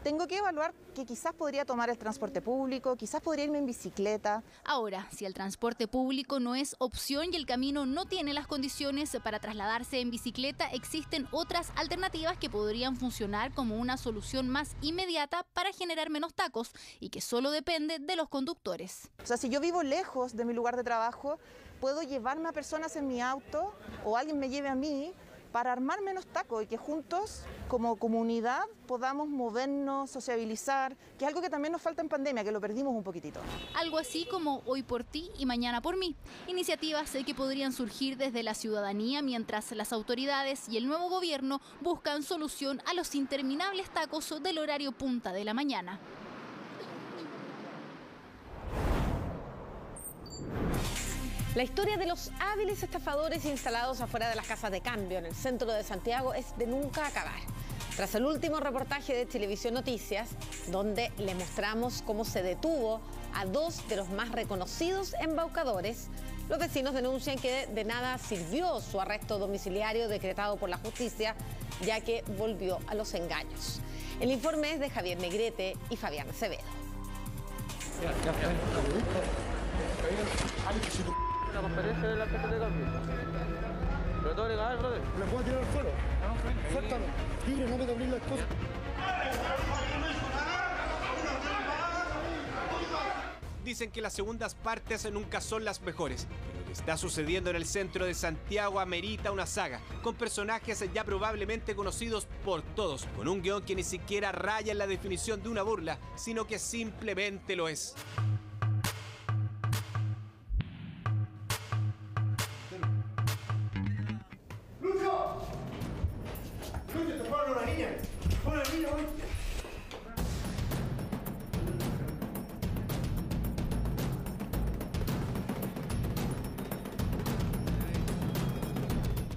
tengo que evaluar que quizás podría tomar el transporte público, quizás podría irme en bicicleta. Ahora, si el transporte público no es opción y el camino no tiene las condiciones para trasladarse en bicicleta, existen otras alternativas que podrían funcionar como una solución más inmediata para generar menos tacos y que solo depende de los conductores. O sea, si yo vivo lejos de mi lugar de trabajo, puedo llevarme a personas en mi auto o alguien me lleve a mí para armar menos tacos y que juntos, como comunidad, podamos movernos, sociabilizar, que es algo que también nos falta en pandemia, que lo perdimos un poquitito. Algo así como Hoy por ti y Mañana por mí. Iniciativas que podrían surgir desde la ciudadanía mientras las autoridades y el nuevo gobierno buscan solución a los interminables tacos del horario punta de la mañana. La historia de los hábiles estafadores instalados afuera de las casas de cambio en el centro de Santiago es de nunca acabar. Tras el último reportaje de Televisión Noticias, donde le mostramos cómo se detuvo a dos de los más reconocidos embaucadores, los vecinos denuncian que de nada sirvió su arresto domiciliario decretado por la justicia, ya que volvió a los engaños. El informe es de Javier Negrete y Fabián Acevedo. La conferencia de la casa de cambio. Retore, a ver, brother. ¿Le puedo tirar al suelo? Suéltalo. Tigre, no me doblís las cosas. Dicen que las segundas partes nunca son las mejores, pero lo que está sucediendo en el centro de Santiago amerita una saga, con personajes ya probablemente conocidos por todos, con un guión que ni siquiera raya en la definición de una burla, sino que simplemente lo es. ¡Lucho! ¡Lucho, te fueron una niña! ¡Fue una niña, güey!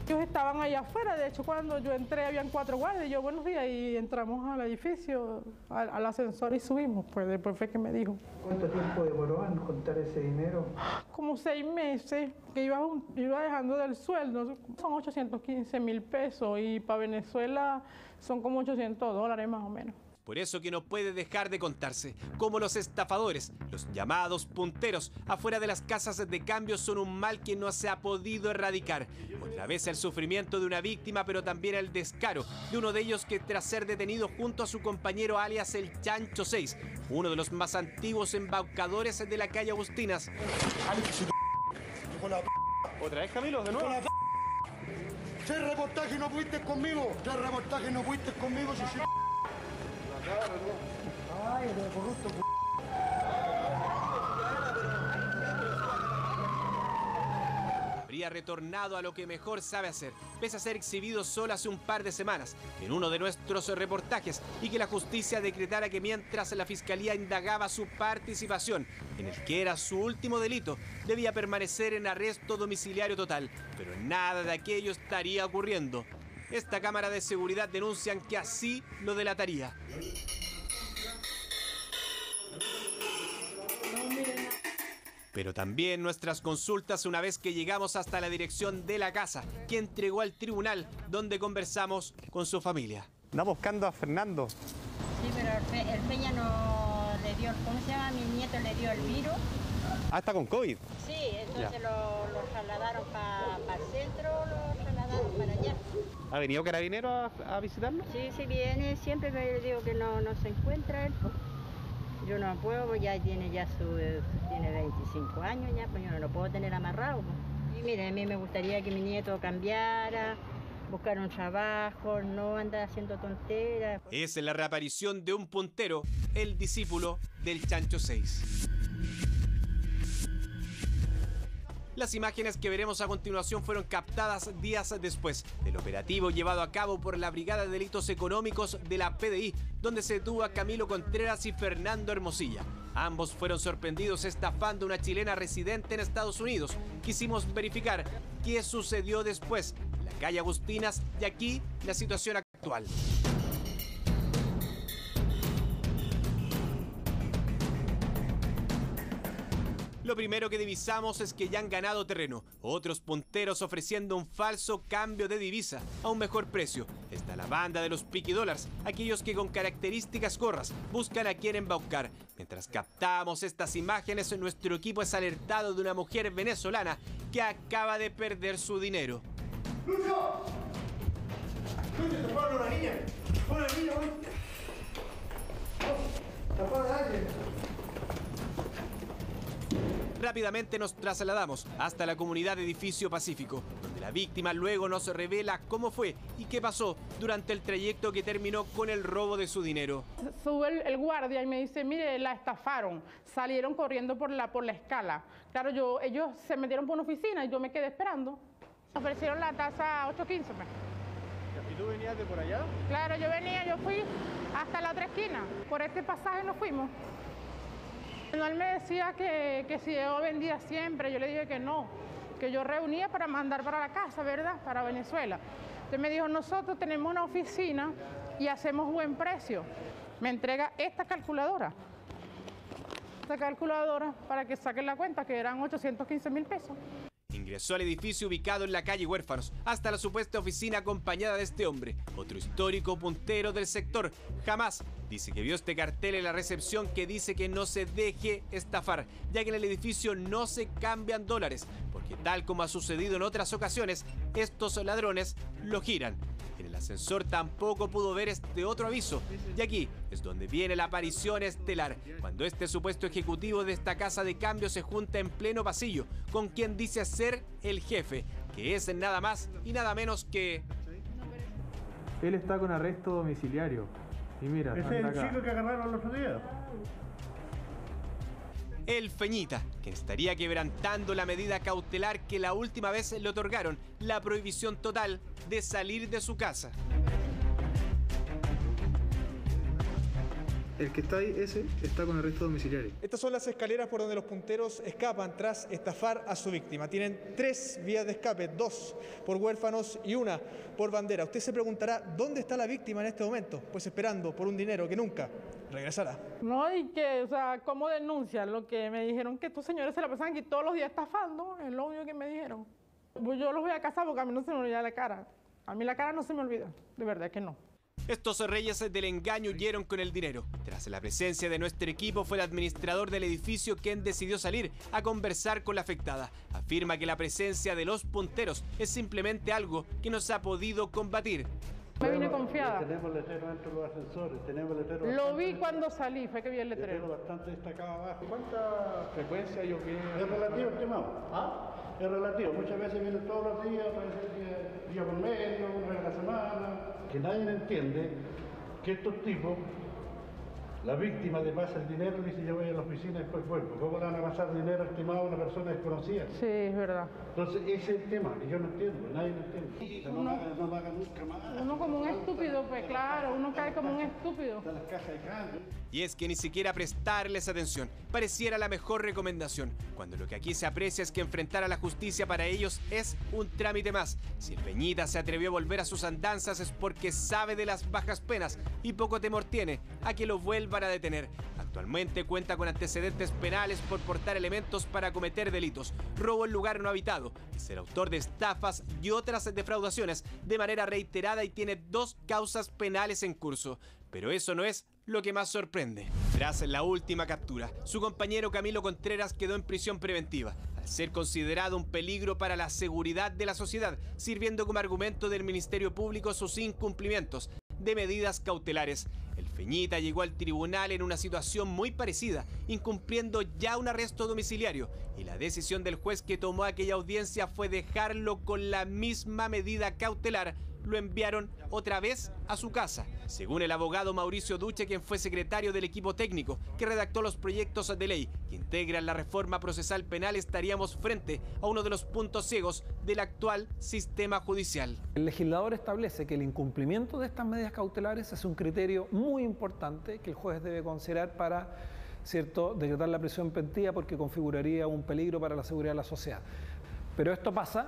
Ellos estaban allá afuera, de hecho cuando yo entré habían 4 guardias, yo buenos días y entramos al edificio, al ascensor y subimos, pues después fue que me dijo. ¿Cuánto tiempo demoró en contar ese dinero? Como 6 meses, que iba dejando del sueldo, son 815.000 pesos y para Venezuela son como $800 más o menos. Por eso que no puede dejar de contarse, como los estafadores, los llamados punteros, afuera de las casas de cambio son un mal que no se ha podido erradicar. Otra vez el sufrimiento de una víctima, pero también el descaro de uno de ellos que tras ser detenido junto a su compañero alias el Chancho 6, uno de los más antiguos embaucadores de la calle Agustinas. ¿Otra vez, Camilo? ¿De nuevo? ¡Che, reportaje no fuiste conmigo! ¡Che, reportaje no fuiste conmigo! Ay, de corrupto, Habría retornado a lo que mejor sabe hacer, pese a ser exhibido solo hace un par de semanas en uno de nuestros reportajes y que la justicia decretara que mientras la fiscalía indagaba su participación en el que era su último delito, debía permanecer en arresto domiciliario total, pero nada de aquello estaría ocurriendo. Esta cámara de seguridad denuncian que así lo delataría. Pero también nuestras consultas una vez que llegamos hasta la dirección de la casa, que entregó al tribunal, donde conversamos con su familia. Anda buscando a Fernando. Sí, pero el Peña no le dio, ¿cómo se llama? Mi nieto le dio el virus. Ah, está con COVID. Sí, entonces lo trasladaron para el centro, lo trasladaron para allá. ¿Ha venido Carabinero a visitarlo? Sí, sí viene, siempre me digo que no se encuentra él. Yo no puedo, pues ya tiene 25 años ya, pues yo no lo puedo tener amarrado. Pues. Y mire, a mí me gustaría que mi nieto cambiara, buscar un trabajo, no andar haciendo tonteras. Es la reaparición de un puntero, el discípulo del Chancho 6. Las imágenes que veremos a continuación fueron captadas días después del operativo llevado a cabo por la Brigada de Delitos Económicos de la PDI, donde se detuvo a Camilo Contreras y Fernando Hermosilla. Ambos fueron sorprendidos estafando a una chilena residente en Estados Unidos. Quisimos verificar qué sucedió después en la calle Agustinas y aquí la situación actual. Lo primero que divisamos es que ya han ganado terreno. Otros punteros ofreciendo un falso cambio de divisa a un mejor precio. Está la banda de los Piqui Dollars, aquellos que con características gorras buscan a quien embaucar. Mientras captamos estas imágenes, nuestro equipo es alertado de una mujer venezolana que acaba de perder su dinero. ¡Lucho! ¡Lucho, te fueron una niña! ¡Fue una niña, güey! ¡Te fueron a alguien! Rápidamente nos trasladamos hasta la comunidad de Edificio Pacífico, donde la víctima luego nos revela cómo fue y qué pasó durante el trayecto que terminó con el robo de su dinero. Sube el guardia y me dice, mire, la estafaron, salieron corriendo por la escala. Claro, ellos se metieron por una oficina y yo me quedé esperando. Ofrecieron la tasa 8.15. ¿Y tú venías de por allá? Claro, yo fui hasta la otra esquina. Por este pasaje nos fuimos. Él me decía que si yo vendía siempre, yo le dije que no, que yo reunía para mandar para la casa, ¿verdad? Para Venezuela. Entonces me dijo, nosotros tenemos una oficina y hacemos buen precio. Me entrega esta calculadora para que saquen la cuenta, que eran 815.000 pesos. Ingresó al edificio ubicado en la calle Huérfanos, hasta la supuesta oficina acompañada de este hombre, otro histórico puntero del sector. Jamás dice que vio este cartel en la recepción que dice que no se deje estafar, ya que en el edificio no se cambian dólares, porque tal como ha sucedido en otras ocasiones, estos ladrones lo giran. En el ascensor tampoco pudo ver este otro aviso, y aquí es donde viene la aparición estelar, cuando este supuesto ejecutivo de esta casa de cambio se junta en pleno pasillo con quien dice ser el jefe, que es nada más y nada menos que... Él está con arresto domiciliario. Y mira, ese es el chico que agarraron el otro día. El Feñita, que estaría quebrantando la medida cautelar que la última vez le otorgaron, la prohibición total de salir de su casa. El que está ahí, ese, está con arresto domiciliario. Estas son las escaleras por donde los punteros escapan tras estafar a su víctima. Tienen 3 vías de escape, 2 por huérfanos y 1 por bandera. Usted se preguntará, ¿dónde está la víctima en este momento? Pues esperando por un dinero que nunca regresará. No, y que, o sea, ¿cómo denuncian? Lo que me dijeron que estos señores se la pasan aquí todos los días estafando, es lo único que me dijeron. Pues yo los voy a casar porque a mí no se me olvida la cara. A mí la cara no se me olvida, de verdad que no. Estos reyes del engaño huyeron con el dinero. Tras la presencia de nuestro equipo fue el administrador del edificio quien decidió salir a conversar con la afectada. Afirma que la presencia de los punteros es simplemente algo que no se ha podido combatir. Me vine confiada. Tenemos letrero dentro de los ascensores, tenemos letrero. Lo vi cuando salí, fue que vi el letrero. Bastante destacado abajo. ¿Cuánta frecuencia yo que es relativo, estimado? ¿Ah? Es relativo. Muchas veces vienen todos los días, otras veces día por medio, una vez a la semana. Que nadie entiende que estos tipos, la víctima le pasa el dinero y dice yo voy a la oficina y después vuelvo. ¿Cómo le van a pasar dinero estimado a una persona desconocida? Sí, es verdad. Entonces ese es el tema, y yo no entiendo, nadie lo entiende. No lo haga nunca más. Uno como un estúpido, pues claro, uno cae como un estúpido. De las cajas de cambio. Y es que ni siquiera prestarles atención pareciera la mejor recomendación, cuando lo que aquí se aprecia es que enfrentar a la justicia para ellos es un trámite más. Si el Peñita se atrevió a volver a sus andanzas es porque sabe de las bajas penas y poco temor tiene a que lo vuelvan a detener. Actualmente cuenta con antecedentes penales por portar elementos para cometer delitos, robo en lugar no habitado y ser autor de estafas y otras defraudaciones de manera reiterada y tiene 2 causas penales en curso. Pero eso no es lo que más sorprende. Tras la última captura, su compañero Camilo Contreras quedó en prisión preventiva, al ser considerado un peligro para la seguridad de la sociedad, sirviendo como argumento del Ministerio Público sus incumplimientos de medidas cautelares. El Feñita llegó al tribunal en una situación muy parecida, incumpliendo ya un arresto domiciliario, y la decisión del juez que tomó aquella audiencia fue dejarlo con la misma medida cautelar. Lo enviaron otra vez a su casa. Según el abogado Mauricio Duche, quien fue secretario del equipo técnico que redactó los proyectos de ley que integran la reforma procesal penal, estaríamos frente a uno de los puntos ciegos del actual sistema judicial. El legislador establece que el incumplimiento de estas medidas cautelares es un criterio muy importante que el juez debe considerar para, ¿cierto?, decretar la prisión preventiva porque configuraría un peligro para la seguridad de la sociedad. Pero esto pasa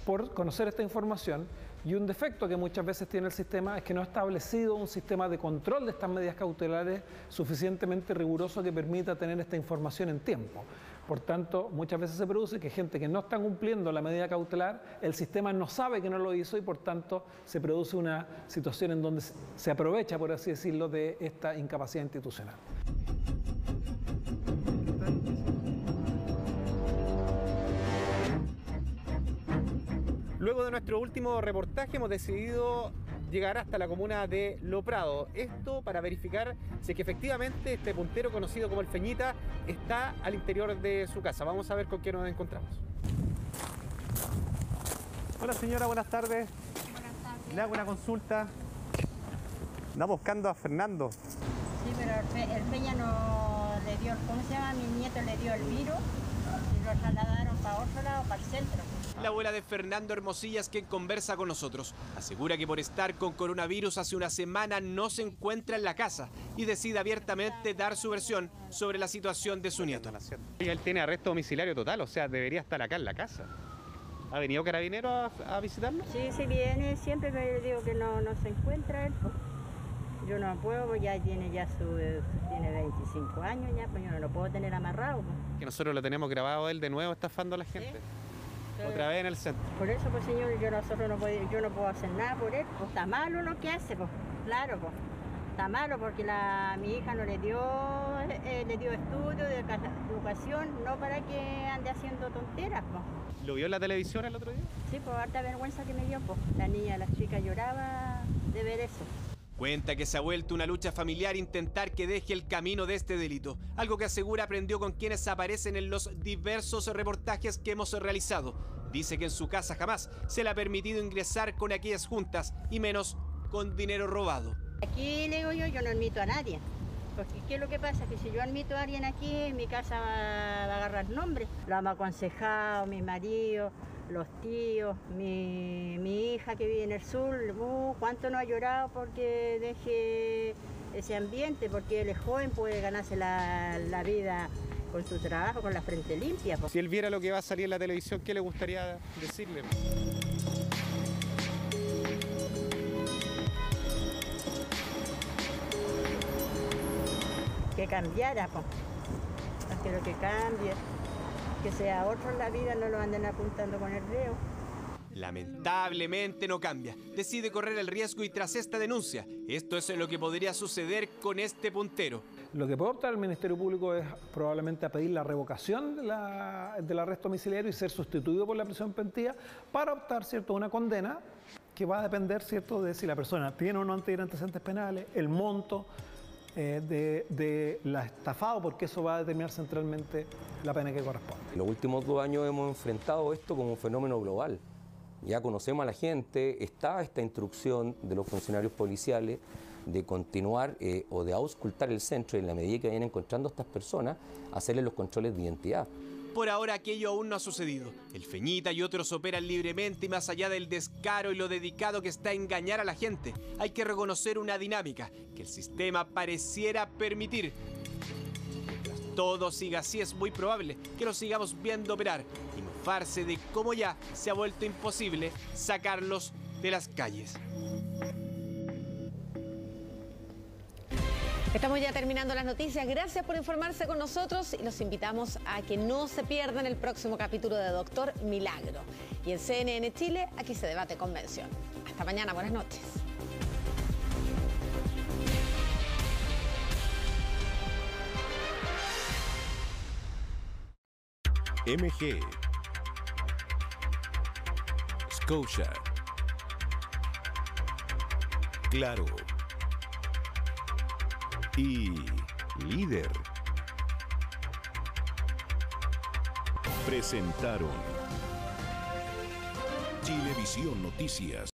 por conocer esta información. Y un defecto que muchas veces tiene el sistema es que no ha establecido un sistema de control de estas medidas cautelares suficientemente riguroso que permita tener esta información en tiempo. Por tanto, muchas veces se produce que gente que no está cumpliendo la medida cautelar, el sistema no sabe que no lo hizo y por tanto se produce una situación en donde se aprovecha, por así decirlo, de esta incapacidad institucional. Luego de nuestro último reportaje hemos decidido llegar hasta la comuna de Lo Prado. Esto para verificar si es que efectivamente este puntero conocido como el Feñita está al interior de su casa. Vamos a ver con qué nos encontramos. Hola señora, buenas tardes. Buenas tardes. Le hago una consulta. Andamos buscando a Fernando. Sí, pero el Peña no le dio, ¿cómo se llama? Mi nieto le dio el virus y lo trasladaron para otro lado, para el centro. La abuela de Fernando Hermosillas, quien conversa con nosotros, asegura que por estar con coronavirus hace una semana no se encuentra en la casa y decide abiertamente dar su versión sobre la situación de su nieto. Él tiene arresto domiciliario total, o sea, debería estar acá en la casa. ¿Ha venido Carabinero a visitarlo? Sí, sí viene, siempre me digo que no se encuentra él. Yo no puedo, pues ya tiene 25 años ya, pues yo no lo puedo tener amarrado. Pues. Que nosotros lo tenemos grabado él de nuevo estafando a la gente. ¿Sí? Otra vez en el centro. Por eso, pues señor, yo no puedo hacer nada por él. Pues está malo lo que hace, pues claro, pues. está malo porque mi hija no le dio estudio de educación, no para que ande haciendo tonteras, po. ¿Lo vio en la televisión el otro día? Sí, por harta vergüenza que me dio, po. La niña, la chica lloraba de ver eso. Cuenta que se ha vuelto una lucha familiar intentar que deje el camino de este delito, algo que asegura aprendió con quienes aparecen en los diversos reportajes que hemos realizado. Dice que en su casa jamás se le ha permitido ingresar con aquellas juntas y menos con dinero robado. Aquí le digo yo no admito a nadie, porque ¿qué es lo que pasa? Que si yo admito a alguien aquí, en mi casa va a agarrar nombre. Lo hemos aconsejado, mi marido, los tíos, mi hija que vive en el sur, cuánto no ha llorado porque deje ese ambiente, porque él es joven, puede ganarse la vida con su trabajo, con la frente limpia. Si él viera lo que va a salir en la televisión, ¿qué le gustaría decirle? Que cambiara, pues. Quiero que cambie, que sea otro en la vida, no lo anden apuntando con el dedo. Lamentablemente no cambia. Decide correr el riesgo y tras esta denuncia, esto es lo que podría suceder con este puntero. Lo que puede optar el Ministerio Público es probablemente a pedir la revocación del arresto domiciliario y ser sustituido por la prisión preventiva para optar, ¿cierto?, una condena que va a depender, ¿cierto?, de si la persona tiene o no antecedentes penales, el monto de la estafado, porque eso va a determinar centralmente la pena que corresponde. En los últimos 2 años hemos enfrentado esto como un fenómeno global. Ya conocemos a la gente, está esta instrucción de los funcionarios policiales de continuar o de auscultar el centro y en la medida que vayan encontrando a estas personas, hacerles los controles de identidad. Por ahora aquello aún no ha sucedido. El Feñita y otros operan libremente y más allá del descaro y lo dedicado que está a engañar a la gente, hay que reconocer una dinámica que el sistema pareciera permitir. Mientras todo siga así, es muy probable que lo sigamos viendo operar y mofarse de cómo ya se ha vuelto imposible sacarlos de las calles. Estamos ya terminando las noticias. Gracias por informarse con nosotros y los invitamos a que no se pierdan el próximo capítulo de Doctor Milagro. Y en CNN Chile, aquí se debate convención. Hasta mañana, buenas noches. MG, Scotia, Claro y Líder presentaron Chilevisión Noticias.